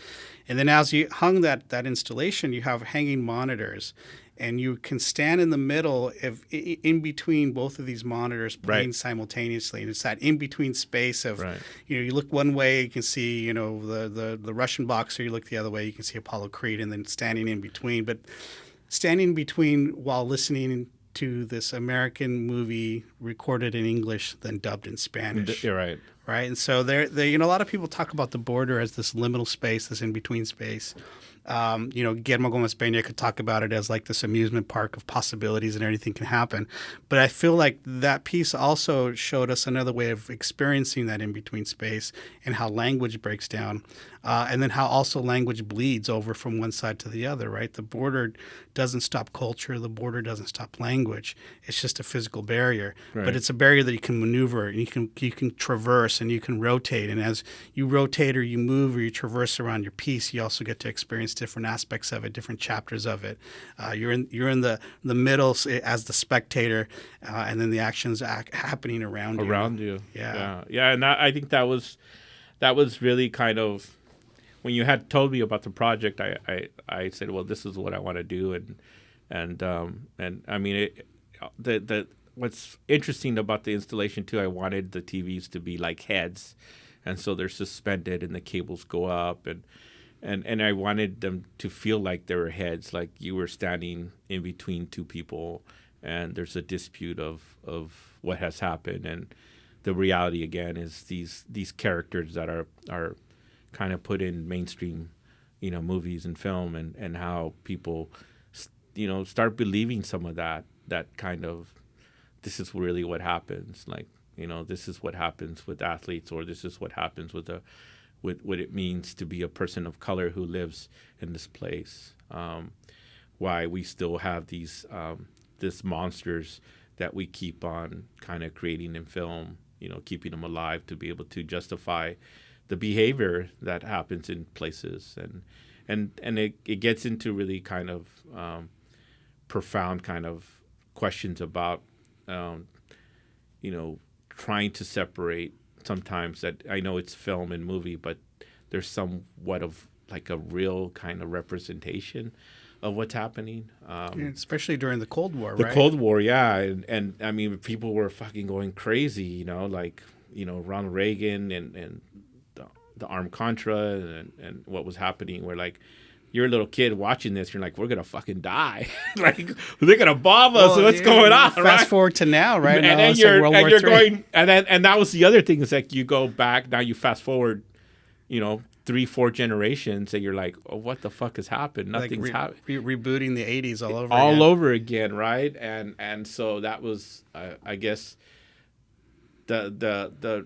And then as you hung that installation, you have hanging monitors. And you can stand in the middle in between both of these monitors playing simultaneously. And it's that in-between space of, you look one way, you can see, the Russian boxer. You look the other way, you can see Apollo Creed, and then standing in between. But standing in between while listening to this American movie recorded in English, then dubbed in Spanish. You're right. Right. And so a lot of people talk about the border as this liminal space, this in-between space. Guillermo Gomez Peña could talk about it as like this amusement park of possibilities and anything can happen. But I feel like that piece also showed us another way of experiencing that in-between space and how language breaks down. And then how also language bleeds over from one side to the other, right? The border doesn't stop culture. The border doesn't stop language. It's just a physical barrier. Right. But it's a barrier that you can maneuver and you can traverse and you can rotate. And as you rotate or you move or you traverse around your piece, you also get to experience different aspects of it, different chapters of it. You're in the middle as the spectator, and then the action's happening around you. Yeah. And I think that was really kind of, when you had told me about the project, I said, well, this is what I want to do, and I mean, what's interesting about the installation too, I wanted the TVs to be like heads, and so they're suspended and the cables go up, and I wanted them to feel like they were heads, like you were standing in between two people, and there's a dispute of what has happened, and the reality again is these characters that are kind of put in mainstream, movies and film, and how people, start believing some of that kind of, this is really what happens. Like, this is what happens with athletes, or this is what happens with what it means to be a person of color who lives in this place. Why we still have these monsters that we keep on kind of creating in film, keeping them alive to be able to justify the behavior that happens in places, and it gets into really kind of profound kind of questions about trying to separate sometimes that I know it's film and movie, but there's somewhat of like a real kind of representation of what's happening. Especially during the Cold War, right? The Cold War, yeah. And I mean, people were fucking going crazy, Ronald Reagan and the armed Contra and what was happening, where like you're a little kid watching this, you're like, we're gonna fucking die. Like they're gonna bomb us. Well, What's going on? Fast forward to now, right? And now then it's you're, like and World you're War III. going, and that was the other thing is like you go back now, you fast forward, 3-4 generations, and you're like, oh, what the fuck has happened? Nothing's happened. Rebooting the 80s all over all again. over again, right? And so that was, I guess, the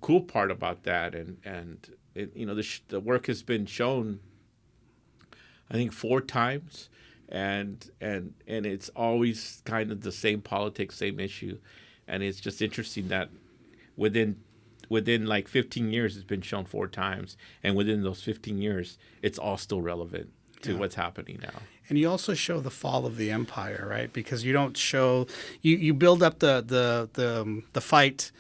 cool part about that, and it, the work has been shown, I think 4 times, and it's always kind of the same politics, same issue, and it's just interesting that within like 15 years it's been shown 4 times, and within those 15 years it's all still relevant to what's happening now. And you also show the fall of the empire, right? Because you don't show you build up the fight,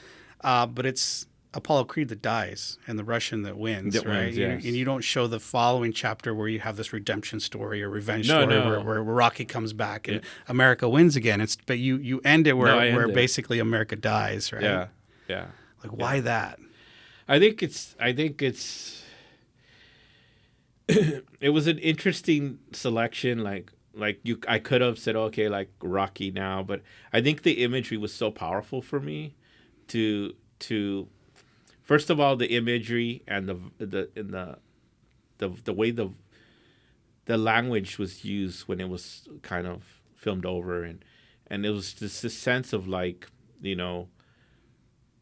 but it's Apollo Creed that dies and the Russian that wins, right? Yes. And you don't show the following chapter where you have this redemption story or revenge story where Rocky comes back and America wins again. But you end it where basically America dies, right? Yeah. Like why that? I think it's it was an interesting selection. I could have said, okay, like Rocky now, but I think the imagery was so powerful for me to first of all, the imagery and the way the language was used when it was kind of filmed over, and it was just this sense of like,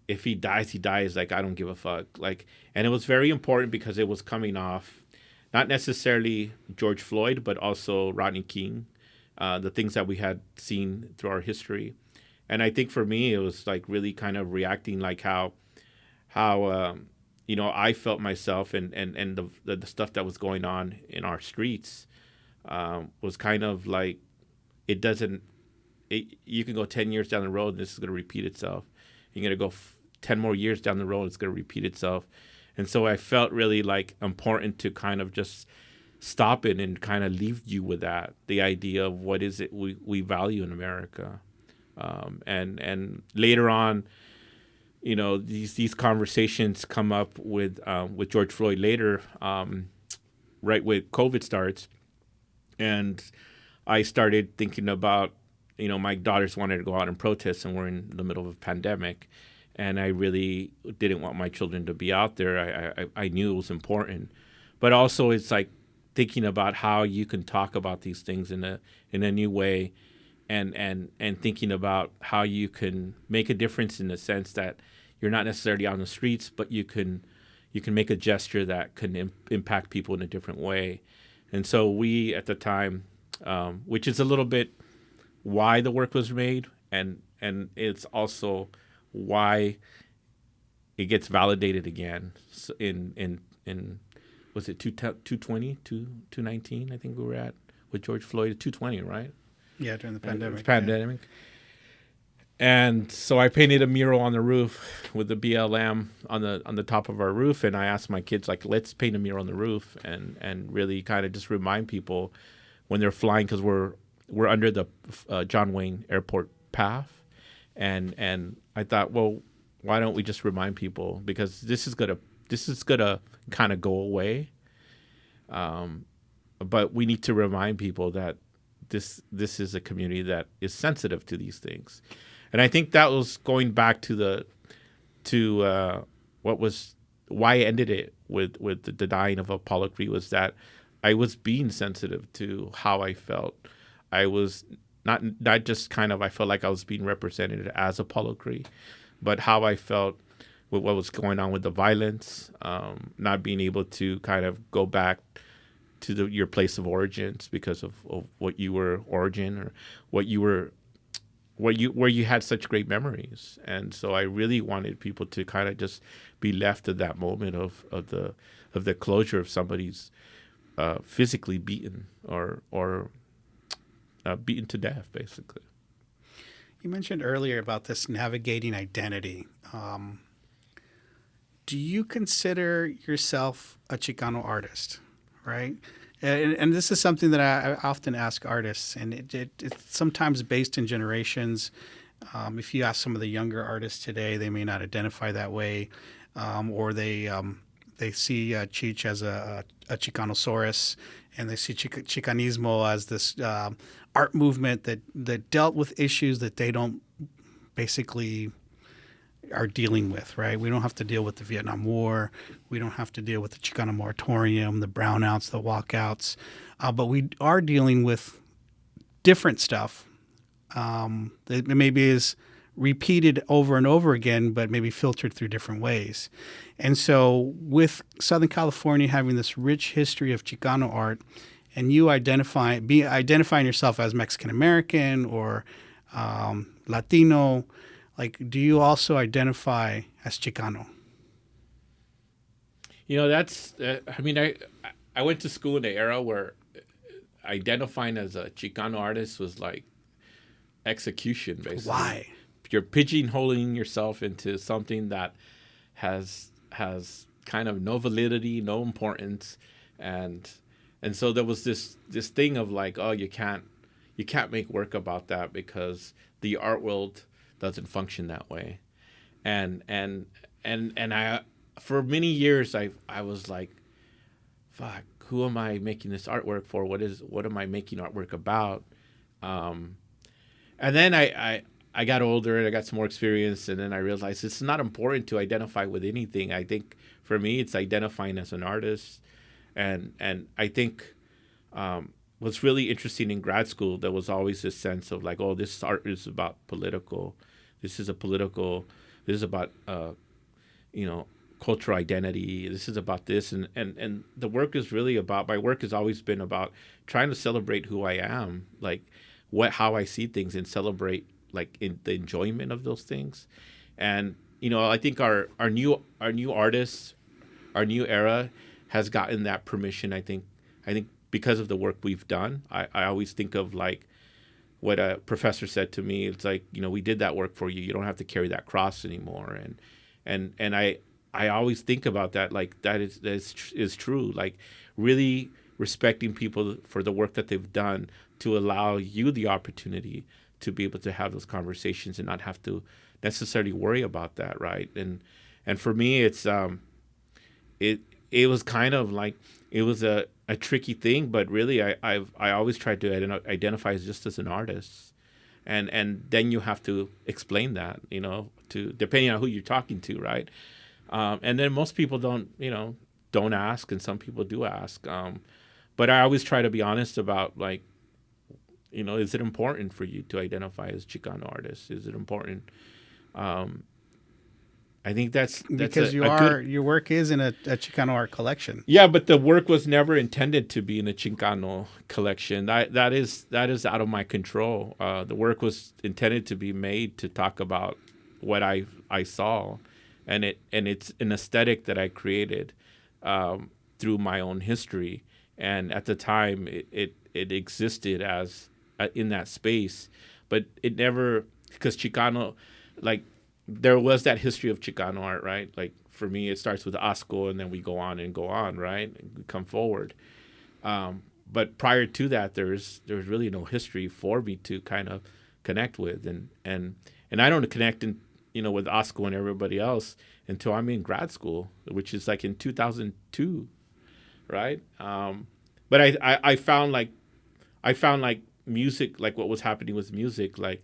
if he dies, like I don't give a fuck. Like, and it was very important because it was coming off not necessarily George Floyd, but also Rodney King, the things that we had seen through our history. And I think for me, it was like really kind of reacting like how I felt myself and the stuff that was going on in our streets was kind of like you can go 10 years down the road and this is going to repeat itself. You're going to go 10 more years down the road, it's going to repeat itself. And so I felt really like important to kind of just stop it and kind of leave you with that, the idea of what is it we value in America. And later on, these conversations come up with George Floyd later, right when COVID starts. And I started thinking about, my daughters wanted to go out and protest, and we're in the middle of a pandemic. And I really didn't want my children to be out there. I knew it was important. But also it's like thinking about how you can talk about these things in a new way, and thinking about how you can make a difference in the sense that you're not necessarily on the streets, but you can make a gesture that can impact people in a different way. And so we, at the time, which is a little bit why the work was made, and it's also why it gets validated again in was it 220, 219, I think we were at with George Floyd, 220, right? Yeah, during the pandemic. Pandemic. And so I painted a mural on the roof with the BLM on the top of our roof, and I asked my kids, like, let's paint a mural on the roof and really kind of just remind people when they're flying, because we're under the John Wayne Airport path, and I thought, well, why don't we just remind people, because this is gonna kind of go away, but we need to remind people that this is a community that is sensitive to these things. And I think that was going back to why I ended it with the dying of Apollo Creed, was that I was being sensitive to how I felt. I was not just kind of, I felt like I was being represented as Apollo Creed, but how I felt with what was going on with the violence, not being able to kind of go back to your place of origins because of what you were origin, or what you were, where you had such great memories. And so I really wanted people to kind of just be left at that moment of the closure of somebody's physically beaten or beaten to death, basically. You mentioned earlier about this navigating identity. Do you consider yourself a Chicano artist, right? And this is something that I often ask artists, and it's sometimes based in generations. If you ask some of the younger artists today, they may not identify that way, or they they see Cheech as a Chicanosaurus, and they see Chicanismo as this art movement that dealt with issues that they don't basically are dealing with, right? We don't have to deal with the Vietnam War. We don't have to deal with the Chicano moratorium, the brownouts, the walkouts. But we are dealing with different stuff that maybe is repeated over and over again, but maybe filtered through different ways. And so with Southern California having this rich history of Chicano art, and you identifying yourself as Mexican American or Latino, like, do you also identify as Chicano? You know, that's, I went to school in the era where identifying as a Chicano artist was like execution, basically. Why? You're pigeonholing yourself into something that has kind of no validity, no importance, and so there was this thing of like, oh, you can't make work about that because the art world doesn't function that way, and I for many years I was like, fuck, who am I making this artwork for? What am I making artwork about? And then I got older and I got some more experience, and then I realized it's not important to identify with anything. I think for me, it's identifying as an artist, and I think what's really interesting in grad school, there was always this sense of like, oh, this art is about political. This is about cultural identity. This is about this, and the work is really about. My work has always been about trying to celebrate who I am, like how I see things, and celebrate like in the enjoyment of those things. And I think our new artists, our new era has gotten that permission. I think because of the work we've done. I always think of like what a professor said to me. It's like, we did that work for you. You don't have to carry that cross anymore. And I always think about that, like that is true. Like really respecting people for the work that they've done to allow you the opportunity to be able to have those conversations and not have to necessarily worry about that, right? And for me, it's it was kind of like it was a tricky thing, but really I always tried to identify as just as an artist, and then you have to explain that, to depending on who you're talking to, right? And then most people don't ask, and some people do ask, but I always try to be honest about like, is it important for you to identify as Chicano artist? Is it important? I think that's because your work is in a Chicano art collection. Yeah, but the work was never intended to be in a Chicano collection. That is out of my control. The work was intended to be made to talk about what I saw, and it's an aesthetic that I created through my own history. And at the time, it existed as in that space, but it never, because Chicano, like, there was that history of Chicano art, right? Like for me, it starts with Asco, and then we go on, right? And we come forward. But prior to that, there's really no history for me to kind of connect with, and I don't connect with Asco and everybody else until I'm in grad school, which is like in 2002, right? But I found like music, like what was happening with music, like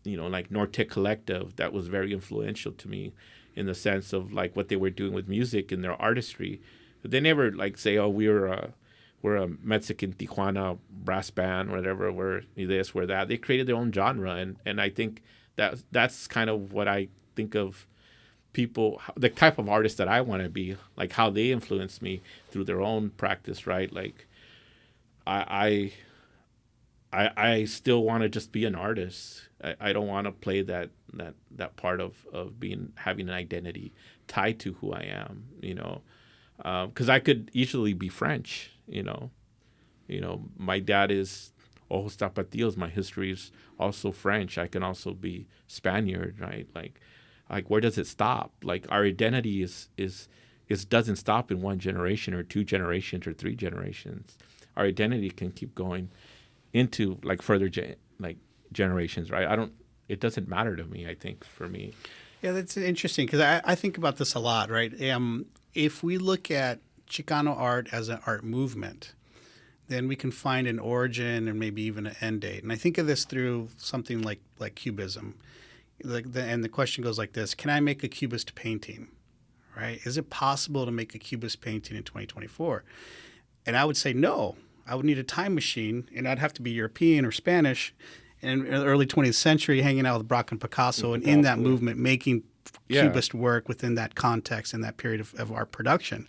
Norte Collective, that was very influential to me in the sense of like what they were doing with music and their artistry. But they never like say, oh, we're a Mexican Tijuana brass band, or whatever, we're this, we're that. They created their own genre, and I think that's kind of what I think of people, the type of artist that I want to be, like how they influence me through their own practice, right? Like I still want to just be an artist. I don't want to play that part of having an identity tied to who I am, because I could easily be French, my dad is Ojos Tapatíos. My history is also French. I can also be Spaniard, right? Like where does it stop? Like our identity is doesn't stop in one generation or two generations or three generations. Our identity can keep going into like further generations, right? It doesn't matter to me, I think, for me. Yeah, that's interesting, because I think about this a lot, right? if we look at Chicano art as an art movement, then we can find an origin and maybe even an end date. And I think of this through something like Cubism. And the question goes like this: can I make a Cubist painting? Right? Is it possible to make a Cubist painting in 2024? And I would say no. I would need a time machine, and I'd have to be European or Spanish in the early 20th century, hanging out with Braque and Picasso, and in that movement, making Cubist work within that context and that period of art production.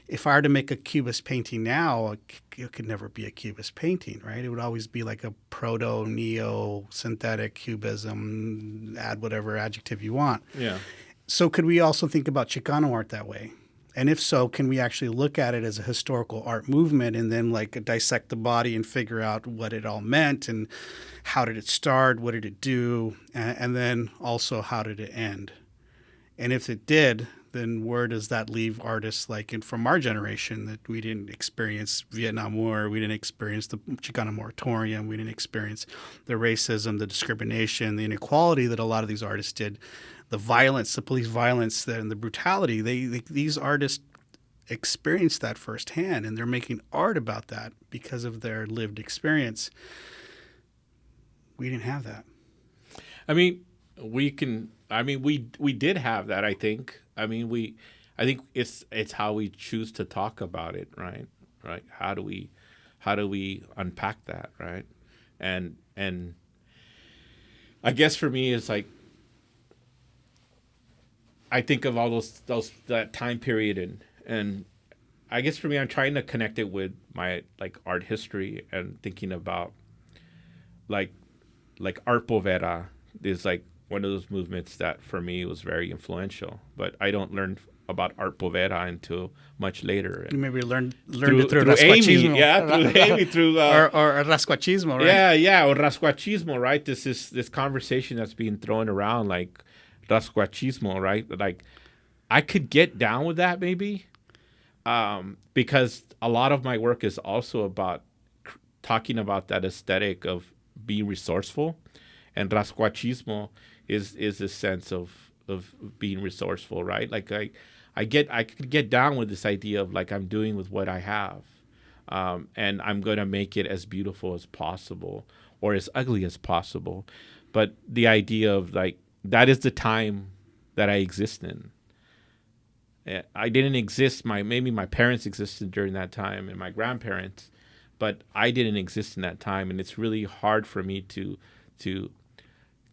If I were to make a Cubist painting now, it could never be a Cubist painting, right? It would always be like a proto, neo, synthetic Cubism, add whatever adjective you want. Yeah. So could we also think about Chicano art that way? And if so, can we actually look at it as a historical art movement and then like dissect the body and figure out what it all meant and how did it start, what did it do, and then also how did it end? And if it did, then where does that leave artists from our generation that we didn't experience Vietnam War, we didn't experience the Chicano moratorium, we didn't experience the racism, the discrimination, the inequality that a lot of these artists did, the violence, the police violence, and the brutality. These artists experienced that firsthand, and they're making art about that because of their lived experience. We didn't have that. I mean, we did have that, I think. I think it's how we choose to talk about it, right? Right? How do we unpack that, right? And I guess for me, it's like I think of all that time period, and I guess for me, I'm trying to connect it with my art history and thinking about like Art Povera is one of those movements that for me was very influential, but I don't learn about Art Povera until much later. You maybe learned it through Rasquachismo. Or Rasquachismo, right? Yeah, or Rasquachismo, right? This conversation that's being thrown around like Rasquachismo, right? Like I could get down with that maybe, because a lot of my work is also about talking about that aesthetic of being resourceful, and Rasquachismo is a sense of being resourceful, right? Like I could get down with this idea of I'm doing with what I have, and I'm going to make it as beautiful as possible or as ugly as possible. But the idea of that is the time that I exist in. I didn't exist. Maybe my parents existed during that time and my grandparents, but I didn't exist in that time, and it's really hard for me to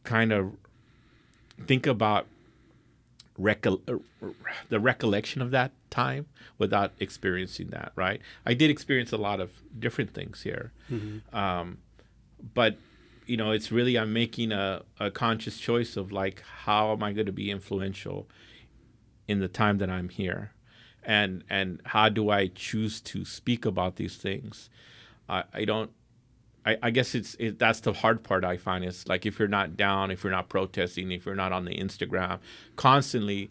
kind of think about the recollection of that time without experiencing that, right? I did experience a lot of different things here. Mm-hmm. But, it's really I'm making a conscious choice of how am I going to be influential in the time that I'm here? And how do I choose to speak about these things? I guess that's the hard part I find is if you're not down, if you're not protesting, if you're not on the Instagram, constantly,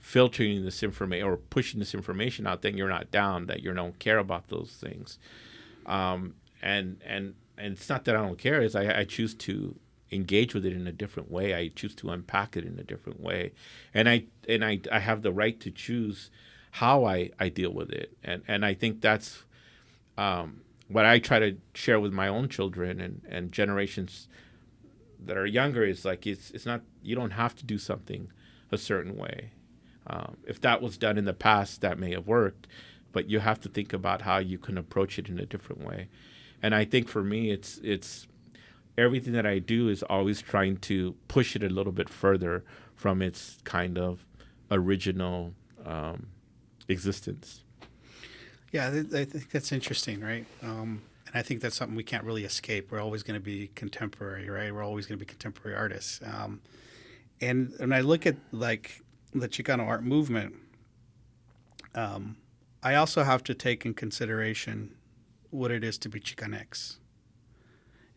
filtering this information or pushing this information out, then you're not down, that you don't care about those things. And it's not that I don't care, is I choose to engage with it in a different way. I choose to unpack it in a different way. And I have the right to choose how I deal with it. And I think that's what I try to share with my own children and generations that are younger is it's not, you don't have to do something a certain way. If that was done in the past, that may have worked, but you have to think about how you can approach it in a different way. And I think for me, it's everything that I do is always trying to push it a little bit further from its kind of original existence. Yeah, I think that's interesting, right? And I think that's something we can't really escape. We're always going to be contemporary, right? We're always going to be contemporary artists. And when I look at the Chicano art movement, I also have to take in consideration what it is to be Chicanx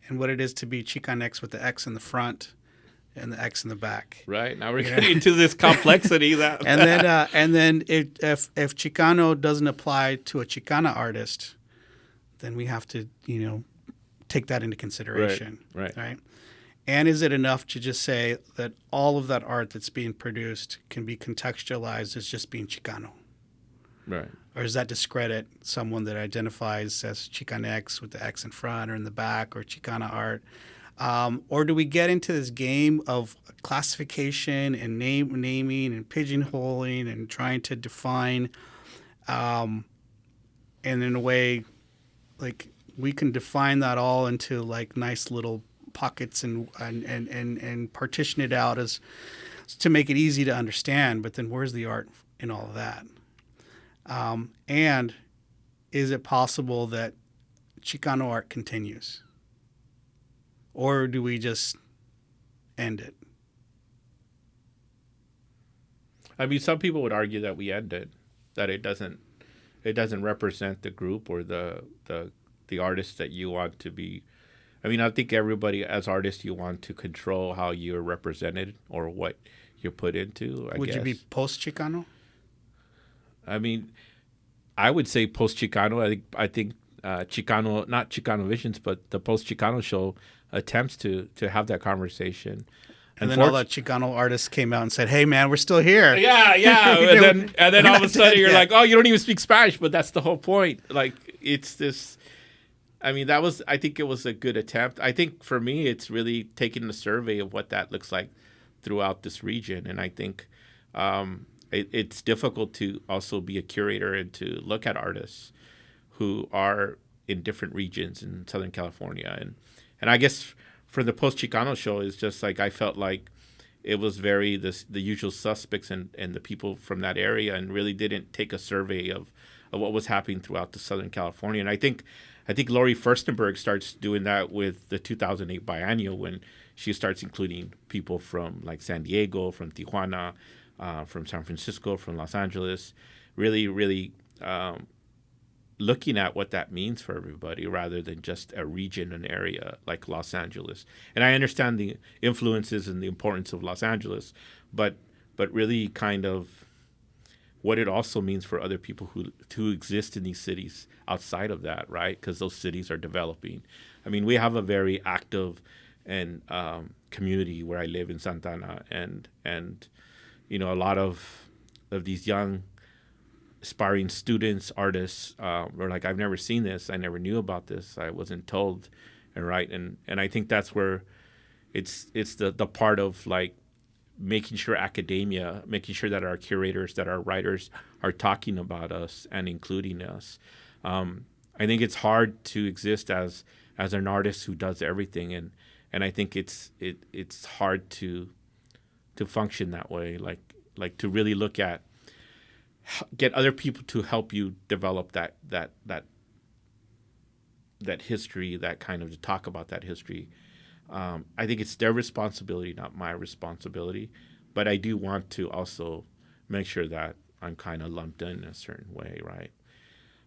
and what it is to be Chicanx with the X in the front and the X in the back. Right. Now we're getting into this complexity that and then if Chicano doesn't apply to a Chicana artist, then we have to, take that into consideration. Right. And is it enough to just say that all of that art that's being produced can be contextualized as just being Chicano? Right. Or does that discredit someone that identifies as Chicanx with the X in front or in the back, or Chicana art? Or do we get into this game of classification and naming and pigeonholing and trying to define, and in a way, like we can define that all into like nice little pockets and partition it out as to make it easy to understand. But then where's the art in all of that? And is it possible that Chicano art continues? Or do we just end it? I mean, some people would argue that we end it, that it doesn't represent the group or the artists that you want to be. I mean, I think everybody as artists, you want to control how you're represented or what you're put into. I Would guess. You be post-Chicano? I mean, I would say post-Chicano. I think Chicano, not Chicano Visions, but the post-Chicano show attempts to have that conversation. And then all the Chicano artists came out and said, "Hey, man, we're still here." Yeah. and then all of a sudden you're like, "Oh, you don't even speak Spanish," but that's the whole point. Like, it's this. I mean, I think it was a good attempt. I think for me, it's really taking the survey of what that looks like throughout this region, and I think it's difficult to also be a curator and to look at artists who are in different regions in Southern California. And I guess for the post-Chicano show, it's just like I felt like it was very the usual suspects and the people from that area, and really didn't take a survey of what was happening throughout the Southern California. And I think Lori Furstenberg starts doing that with the 2008 Biennial, when she starts including people from like San Diego, from Tijuana, from San Francisco, from Los Angeles, really looking at what that means for everybody rather than just a region, an area like Los Angeles. And I understand the influences and the importance of Los Angeles, but really kind of what it also means for other people who exist in these cities outside of that, right? Because those cities are developing. I mean, we have a very active and community where I live in Santana, and you know, a lot of these young aspiring students, artists, were like, I've never seen this, I never knew about this, I wasn't told, and right, and I think that's where it's the part of like making sure academia, making sure that our curators, that our writers are talking about us and including us. I think it's hard to exist as an artist who does everything, and I think it's hard to function that way, like to really look at, get other people to help you develop that history, that kind of to talk about that history. I think it's their responsibility, not my responsibility, but I do want to also make sure that I'm kind of lumped in a certain way, right?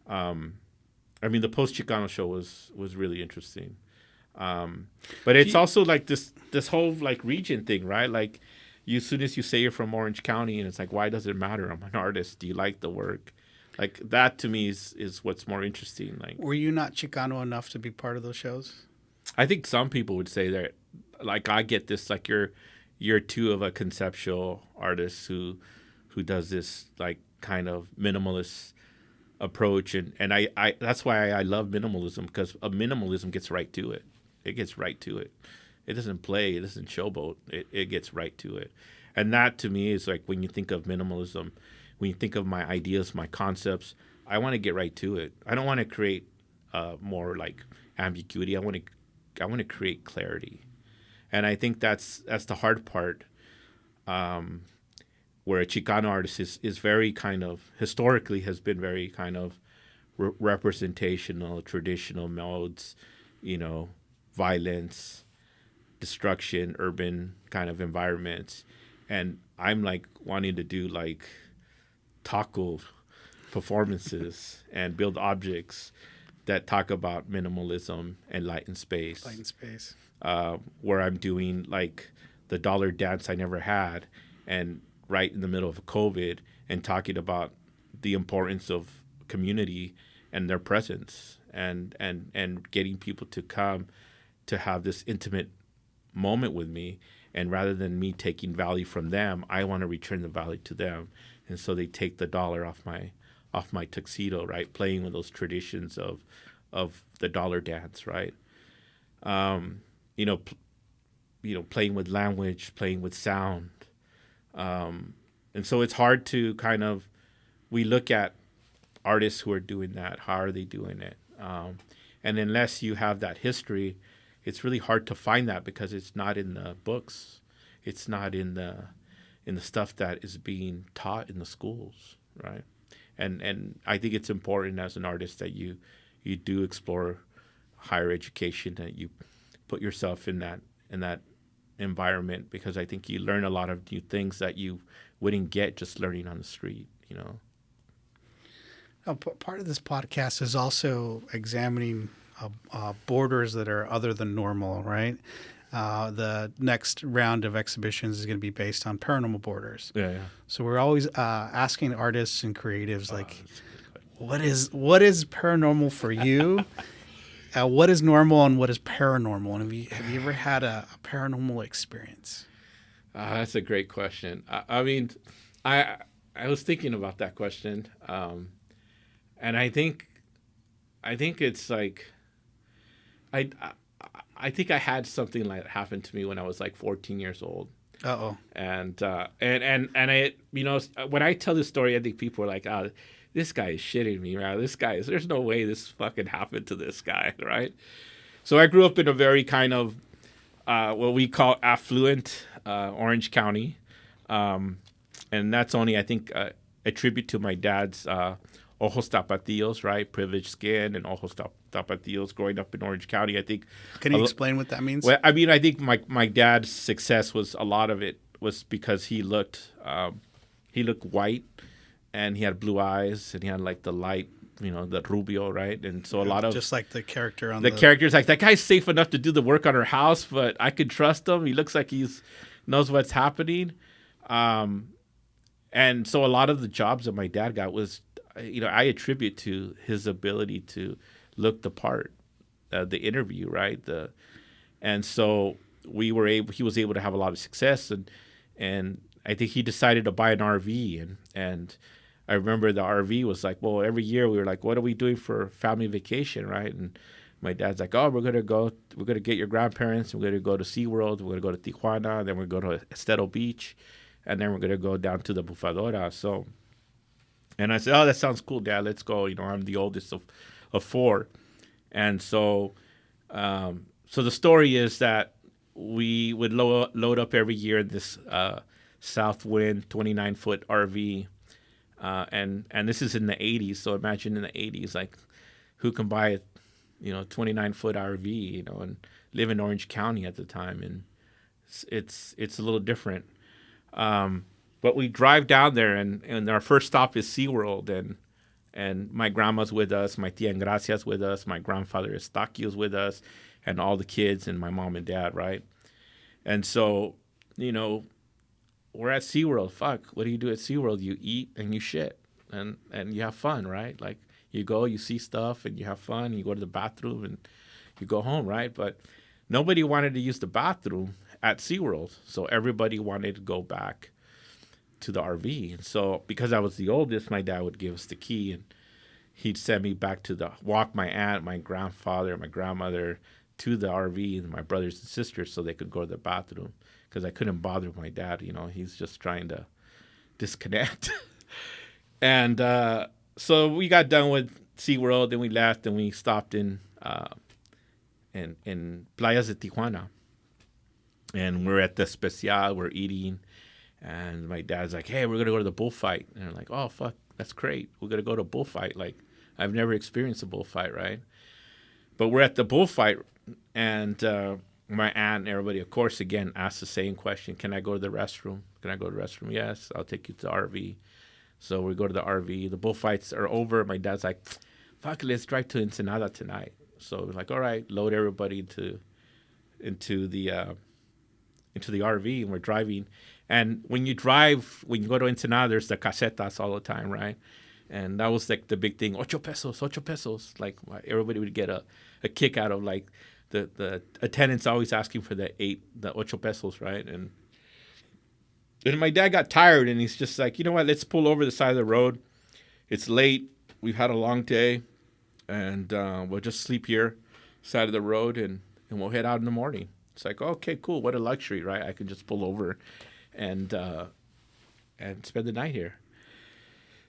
I mean, the post-Chicano show was really interesting. But it's also like this whole like region thing, right? Like, as soon as you say you're from Orange County, and it's like, why does it matter? I'm an artist. Do you like the work? Like, that to me is what's more interesting. Like, were you not Chicano enough to be part of those shows? I think some people would say that, like, I get this, like, you're too of a conceptual artist who does this like kind of minimalist approach, and I that's why I love minimalism, because minimalism gets right to it. It gets right to it. It doesn't play. It doesn't showboat. It gets right to it. And that, to me, is like when you think of minimalism, when you think of my ideas, my concepts, I want to get right to it. I don't want to create more like ambiguity. I want to create clarity. And I think that's the hard part, where a Chicano artist is very kind of, historically has been very kind of representational, traditional modes, you know, violence, destruction, urban kind of environments. And I'm like wanting to do like taco performances and build objects that talk about minimalism and light and space. Light and space. Where I'm doing like the dollar dance I never had, and right in the middle of COVID, and talking about the importance of community and their presence, and getting people to come to have this intimate moment with me. And rather than me taking value from them, I want to return the value to them. And so they take the dollar off my tuxedo, right? Playing with those traditions of the dollar dance, right? Playing with language, playing with sound. And so it's hard to we look at artists who are doing that. How are they doing it? And unless you have that history, it's really hard to find that because it's not in the books. It's not in the stuff that is being taught in the schools, right? And I think it's important as an artist that you do explore higher education, that you put yourself in that environment, because I think you learn a lot of new things that you wouldn't get just learning on the street, Part of this podcast is also examining borders that are other than normal, right? The next round of exhibitions is going to be based on paranormal borders. Yeah. So we're always asking artists and creatives, what is paranormal for you? What is normal and what is paranormal? And have you ever had a paranormal experience? That's a great question. I was thinking about that question, and I think it's like I think I had something like that happen to me when I was like 14 years old. Uh-oh. And I, when I tell this story, I think people are like, "Oh, this guy is shitting me, man. There's no way this fucking happened to this guy," right? So I grew up in a very kind of what we call affluent Orange County, and that's only, I think, a tribute to my dad's ojos tapatíos, right? Privileged skin and ojos tapatíos growing up in Orange County. I think. Can you explain what that means? Well, I think my dad's success was, a lot of it was because he looked white, and he had blue eyes, and he had like the light, the rubio, right? And so a lot of, just like the character on the characters, like, that guy's safe enough to do the work on our house, but I could trust him. He looks like knows what's happening. And so a lot of the jobs that my dad got was, I attribute to his ability to look the part, the interview, right? And so he was able to have a lot of success, and I think he decided to buy an RV, and I remember the RV was like, well, every year we were like, what are we doing for family vacation, right? And my dad's like, oh, we're gonna get your grandparents, we're gonna go to SeaWorld, we're gonna go to Tijuana, then we're gonna go to Estero Beach, and then we're gonna go down to the Bufadora. So, and I said, oh, that sounds cool, Dad, let's go. I'm the oldest of four. And so the story is that we would load up every year in this Southwind 29-foot RV, and this is in the 80s. So imagine in the 80s, like, who can buy a 29-foot RV, and live in Orange County at the time, and it's a little different. But we drive down there, and our first stop is SeaWorld, and my grandma's with us, my tia Engracia's with us, my grandfather Estaquio's with us, and all the kids, and my mom and dad, right? And so, we're at SeaWorld. Fuck, what do you do at SeaWorld? You eat and you shit, and you have fun, right? Like, you go, you see stuff, and you have fun, and you go to the bathroom, and you go home, right? But nobody wanted to use the bathroom at SeaWorld, so everybody wanted to go back to the RV. And so, because I was the oldest, my dad would give us the key, and he'd send me back to walk my aunt, my grandfather, my grandmother to the RV, and my brothers and sisters, so they could go to the bathroom, because I couldn't bother my dad. He's just trying to disconnect. And so we got done with SeaWorld, and we left, and we stopped in Playas de Tijuana, and we're at the Especial, we're eating. And my dad's like, hey, we're going to go to the bullfight. And I'm like, oh, fuck, that's great. We're going to go to a bullfight. Like, I've never experienced a bullfight, right? But we're at the bullfight, and my aunt and everybody, of course, again, asked the same question. Can I go to the restroom? Can I go to the restroom? Yes, I'll take you to the RV. So we go to the RV. The bullfights are over. My dad's like, fuck, let's drive to Ensenada tonight. So we're like, all right, load everybody into the RV, and we're driving. And when you go to Ensenada, there's the casetas all the time, right? And that was like the big thing, 8 pesos. Like, everybody would get a kick out of, like, the attendant's always asking for the 8 pesos, right? And my dad got tired, and he's just like, you know what? Let's pull over the side of the road. It's late. We've had a long day, and we'll just sleep here, side of the road, and we'll head out in the morning. It's like, okay, cool. What a luxury, right? I can just pull over and spend the night here.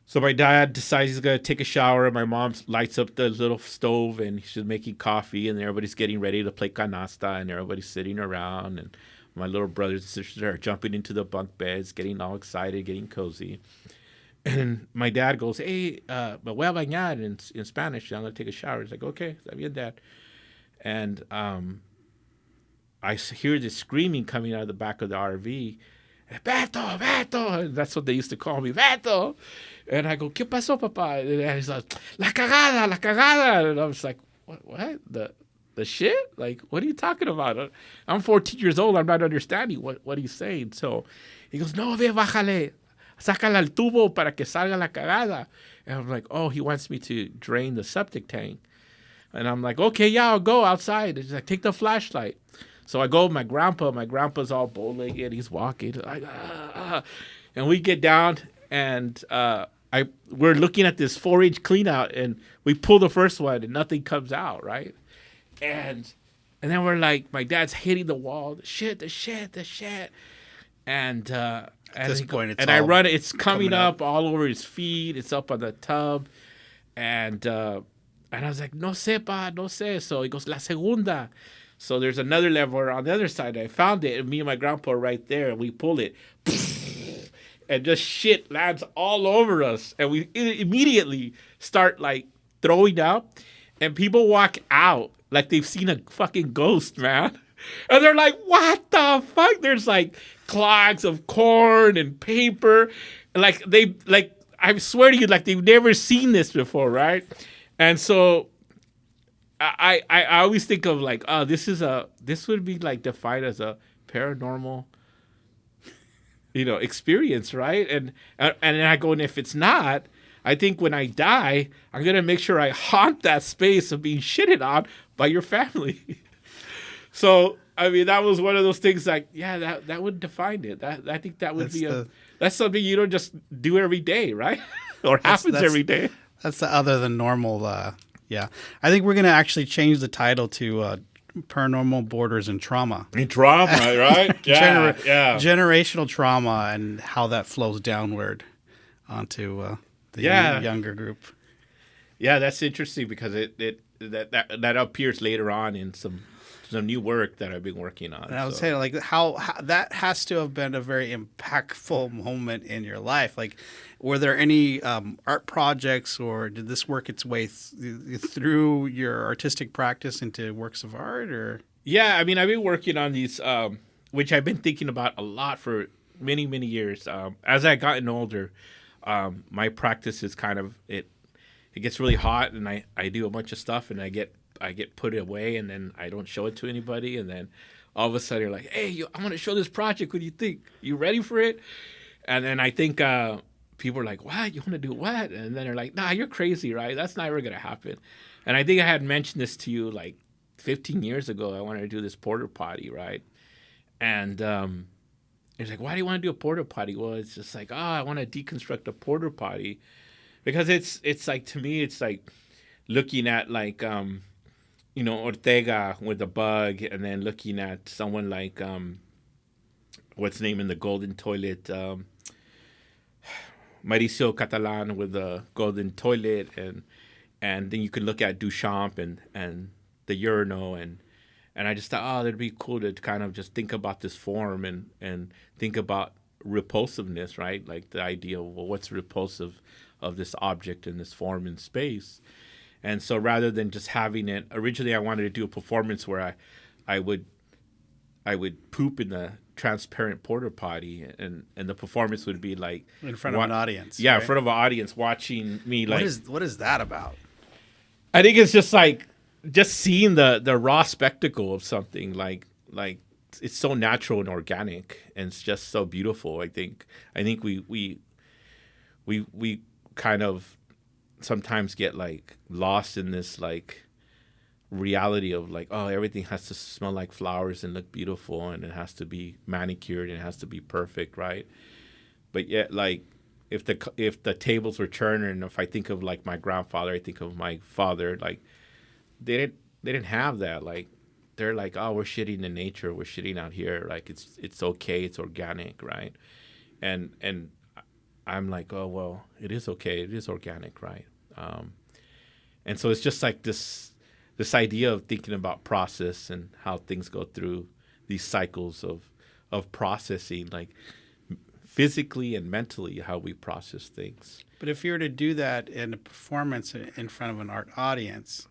So my dad decides he's going to take a shower. My mom lights up the little stove, and she's making coffee, and everybody's getting ready to play canasta, and everybody's sitting around, and my little brothers and sisters are jumping into the bunk beds, getting all excited, getting cozy. And my dad goes, hey, me voy a bañar in Spanish. I'm going to take a shower. He's like, okay, está bien, Dad. And I hear this screaming coming out of the back of the RV. Beto, Beto. And that's what they used to call me, Beto. And I go, ¿Qué pasó, papá? And he's like, la cagada. And I was like, what? The shit? Like, what are you talking about? I'm 14 years old. I'm not understanding what he's saying. So he goes, no, ve, bájale. Sácala al tubo para que salga la cagada. And I'm like, oh, he wants me to drain the septic tank. And I'm like, okay, yeah, I'll go outside. And he's like, take the flashlight. So I go with my grandpa. My grandpa's all bow-legged. He's walking. Like, And we get down, and we're looking at this 4-inch cleanout, and we pull the first one, and nothing comes out, right? And then we're like, my dad's hitting the wall. The shit. And at this point, I run it. It's coming up all over his feet. It's up on the tub, and I was like, no sé, pa, no sé. So he goes, la segunda. So there's another lever on the other side. I found it, and me and my grandpa are right there, and we pull it, and just shit lands all over us, and we immediately start like throwing up, and people walk out like they've seen a fucking ghost, man. And they're like, what the fuck? There's like clogs of corn and paper. I swear to you, like they've never seen this before, right? And so I always think of like, oh, this would be like defined as a paranormal, experience, right? And then I go, and if it's not, I think when I die, I'm gonna make sure I haunt that space of being shitted on by your family. So, I mean, that was one of those things like, yeah, that would define it. I think that would that's something you don't just do every day, right? Or happens every day. That's the other than normal. Yeah. I think we're going to actually change the title to Paranormal Borders and Trauma. And trauma, right? Yeah, generational trauma and how that flows downward onto the younger group. Yeah, that's interesting because that appears later on in some new work that I've been working on. And I was saying, like, how that has to have been a very impactful moment in your life. Like, were there any art projects, or did this work its way through your artistic practice into works of art? Or yeah, I mean, I've been working on these, which I've been thinking about a lot for many, many years. As I gotten older, my practice is kind of it gets really hot, and I do a bunch of stuff, and I get put away, and then I don't show it to anybody, and then all of a sudden you're like, hey, I want to show this project. What do you think? You ready for it? And then I think people are like, what? You want to do what? And then they're like, nah, you're crazy, right? That's never going to happen. And I think I had mentioned this to you like 15 years ago. I wanted to do this porta potty, right? And it's like, why do you want to do a porta potty? Well, it's just like, I want to deconstruct a porta potty because it's like, to me, it's like looking at like, Ortega with the bug, and then looking at someone like what's name in the golden toilet, Mauricio Catalan with the golden toilet, and then you can look at Duchamp and the urinal, and I just thought, that'd be cool to kind of just think about this form and think about repulsiveness, right? Like the idea of, well, what's repulsive of this object and this form in space. And so rather than just having it, originally I wanted to do a performance where I would poop in the transparent porta potty, and the performance would be like in front of an audience. Yeah, right? In front of an audience watching me. Like, what is that about? I think it's just like seeing the raw spectacle of something like it's so natural and organic, and it's just so beautiful. I think we kind of sometimes get like lost in this like reality of like, oh, everything has to smell like flowers and look beautiful, and it has to be manicured and it has to be perfect, right? But yet, like, if the tables were turned, and if I think of like my grandfather, I think of my father, like they didn't have that. Like, they're like, oh, we're shitting in nature, we're shitting out here, like it's okay, it's organic, right? And I'm like, oh, well, it is okay, it is organic, right? And so it's just like this idea of thinking about process and how things go through these cycles of processing, like physically and mentally, how we process things. But if you were to do that in a performance in front of an art audience,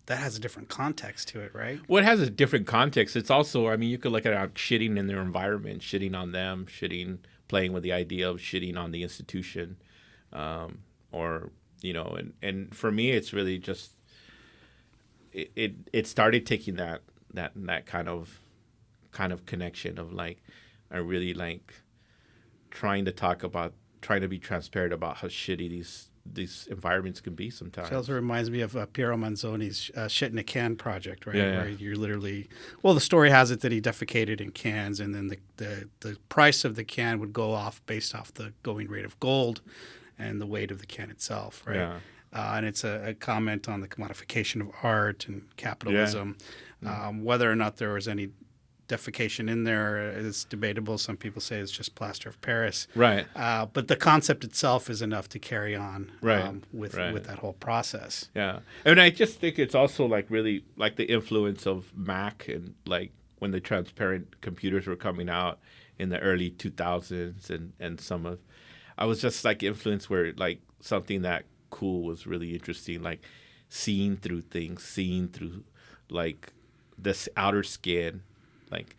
that has a different context to it, right? Well, it has a different context. It's also, I mean, you could look at it shitting in their environment, shitting on them, playing with the idea of shitting on the institution, or, you know, and for me, it's really just, it started taking that kind of connection of like, I really like trying to be transparent about how shitty these environments can be sometimes. It also reminds me of Piero Manzoni's Shit in a Can project, right? Yeah. Where you're literally, well, the story has it that he defecated in cans, and then the price of the can would go off based off the going rate of gold and the weight of the can itself, right? Yeah. And it's a comment on the commodification of art and capitalism. Yeah. Whether or not there was any defecation in there is debatable. Some people say it's just plaster of Paris. Right. But the concept itself is enough to carry on with that whole process. Yeah. And I just think it's also like really like the influence of Mac, and like when the transparent computers were coming out in the early 2000s, and I was just like influenced where like something that cool was really interesting, like seeing through things, seeing through like this outer skin, like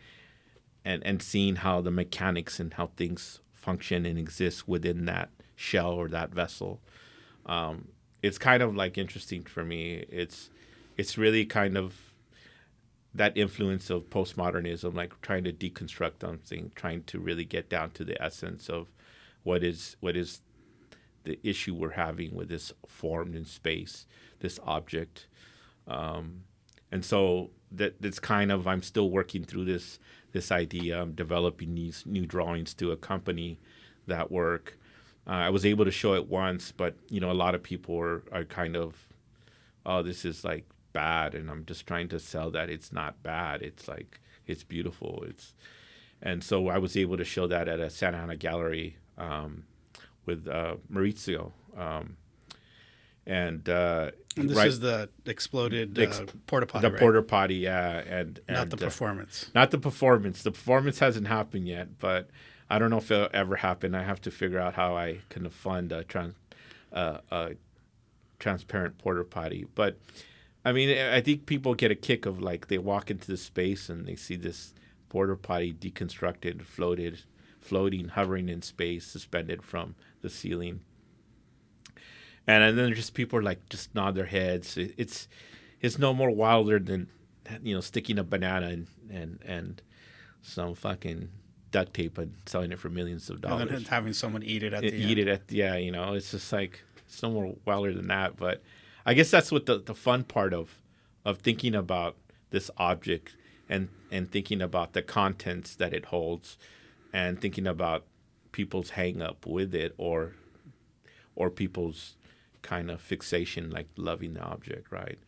and seeing how the mechanics and how things function and exist within that shell or that vessel. It's kind of like interesting for me. It's really kind of that influence of postmodernism, like trying to deconstruct something, trying to really get down to the essence of what is the issue we're having with this formed in space, this object. And so that's kind of, I'm still working through this idea. I'm developing these new drawings to accompany that work. I was able to show it once, but you know, a lot of people are kind of, oh, this is like bad, and I'm just trying to sell that it's not bad. It's like, it's beautiful. And so I was able to show that at a Santa Ana gallery with Maurizio. And this is the exploded porta potty, the right? porta potty, yeah, and not the performance. Not the performance. The performance hasn't happened yet, but I don't know if it'll ever happen. I have to figure out how I can fund a transparent porta potty. But I mean, I think people get a kick of like they walk into the space and they see this porta potty deconstructed, floating, hovering in space, suspended from the ceiling. And then just people are like just nod their heads. It's no more wilder than, you know, sticking a banana and some fucking duct tape and selling it for millions of dollars. And then having someone eat it at the end. Yeah, you know, it's just like it's no more wilder than that. But I guess that's what the fun part of thinking about this object and thinking about the contents that it holds, and thinking about people's hang up with it or people's kind of fixation, like loving the object, right?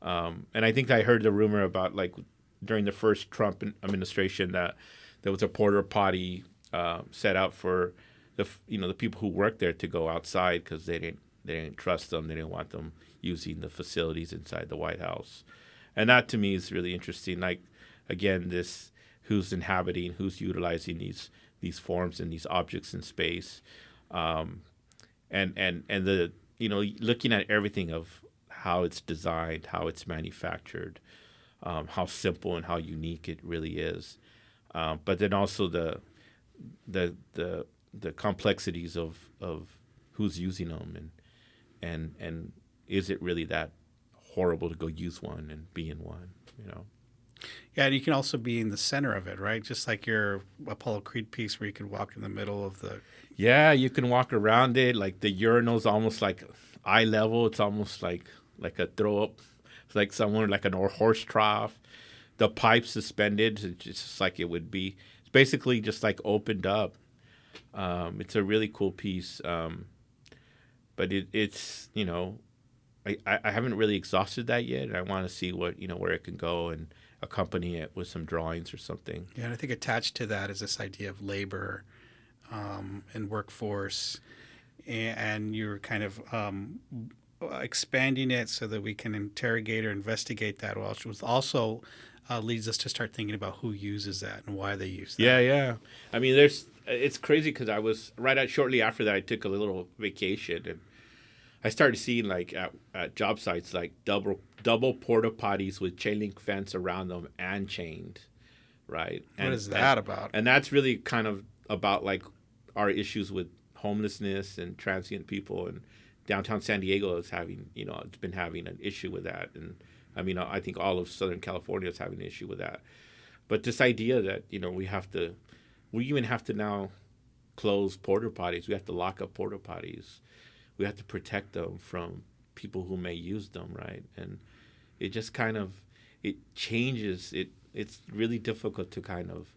And I think I heard the rumor about like during the first Trump administration that there was a porta potty set out for the people who worked there to go outside because they didn't trust them. They didn't want them using the facilities inside the White House. And that to me is really interesting. Like, again, this who's inhabiting, who's utilizing these forms and these objects in space, and the, you know, looking at everything of how it's designed, how it's manufactured, how simple and how unique it really is, but then also the complexities of who's using them, and is it really that horrible to go use one and be in one, you know? Yeah, and you can also be in the center of it, right? Just like your Apollo Creed piece where you could walk in the middle of the... Yeah, you can walk around it. Like the urinal's almost like eye level. It's almost like a throw up It's like somewhere like an horse trough. The pipe suspended, it's just like it would be. It's basically just like opened up. It's a really cool piece, but it's I haven't really exhausted that yet, and I want to see what where it can go and accompany it with some drawings or something. Yeah, and I think attached to that is this idea of labor and workforce, and you're kind of expanding it so that we can interrogate or investigate that, which also leads us to start thinking about who uses that and why they use that. Yeah. I mean, it's crazy because I was shortly after that I took a little vacation and I started seeing like at job sites like double porta potties with chain link fence around them and chained, right? What is that about? And that's really kind of about like our issues with homelessness and transient people, and downtown San Diego is having it's been having an issue with that, and I mean I think all of Southern California is having an issue with that. But this idea that we even have to now close porta potties, we have to lock up porta potties. We have to protect them from people who may use them, right? And it just kind of it changes. It's really difficult to kind of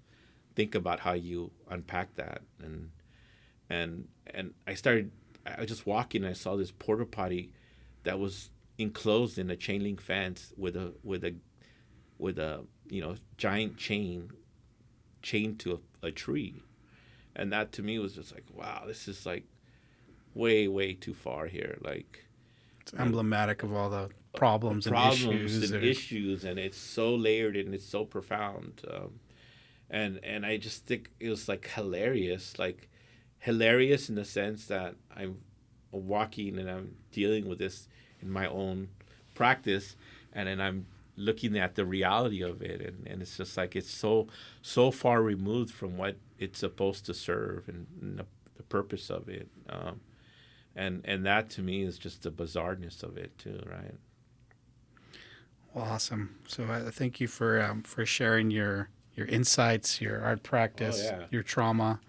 think about how you unpack that. And I was just walking and I saw this porta potty that was enclosed in a chain link fence with a giant chain chained to a tree, and that to me was just like, wow, this is like way too far here. Like, it's emblematic of all the problems and issues, and it's so layered and it's so profound. And I just think it was like hilarious in the sense that I'm walking and I'm dealing with this in my own practice, and then I'm looking at the reality of it, and it's just like it's so far removed from what it's supposed to serve and the purpose of it. And that to me is just the bizarreness of it too, right? Well, awesome. So I thank you for sharing your insights, your art practice, your trauma,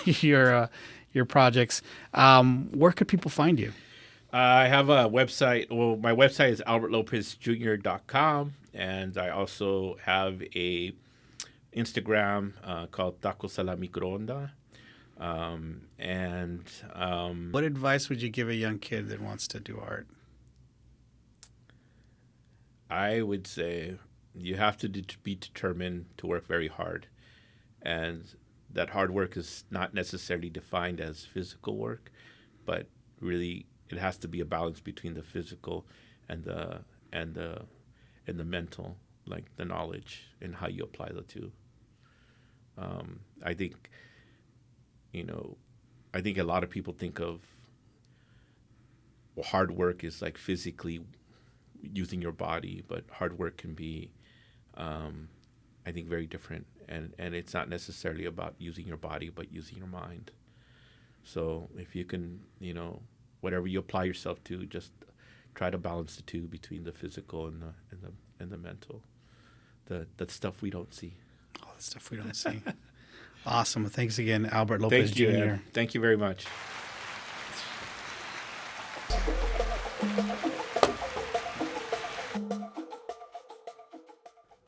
your projects. Where could people find you? I have a website. Well, my website is albertlopezjr.com, and I also have a Instagram called Tacos a la Microonda. What advice would you give a young kid that wants to do art? I would say you have to be determined to work very hard, and that hard work is not necessarily defined as physical work, but really it has to be a balance between the physical and the mental, like the knowledge and how you apply the two. I think a lot of people think of hard work is like physically using your body, but hard work can be, I think, very different. And it's not necessarily about using your body, but using your mind. So if you can, whatever you apply yourself to, just try to balance the two between the physical and the mental, the stuff we don't see. Oh, the stuff we don't see. Awesome. Thanks again, Albert Lopez Jr. Thank you very much.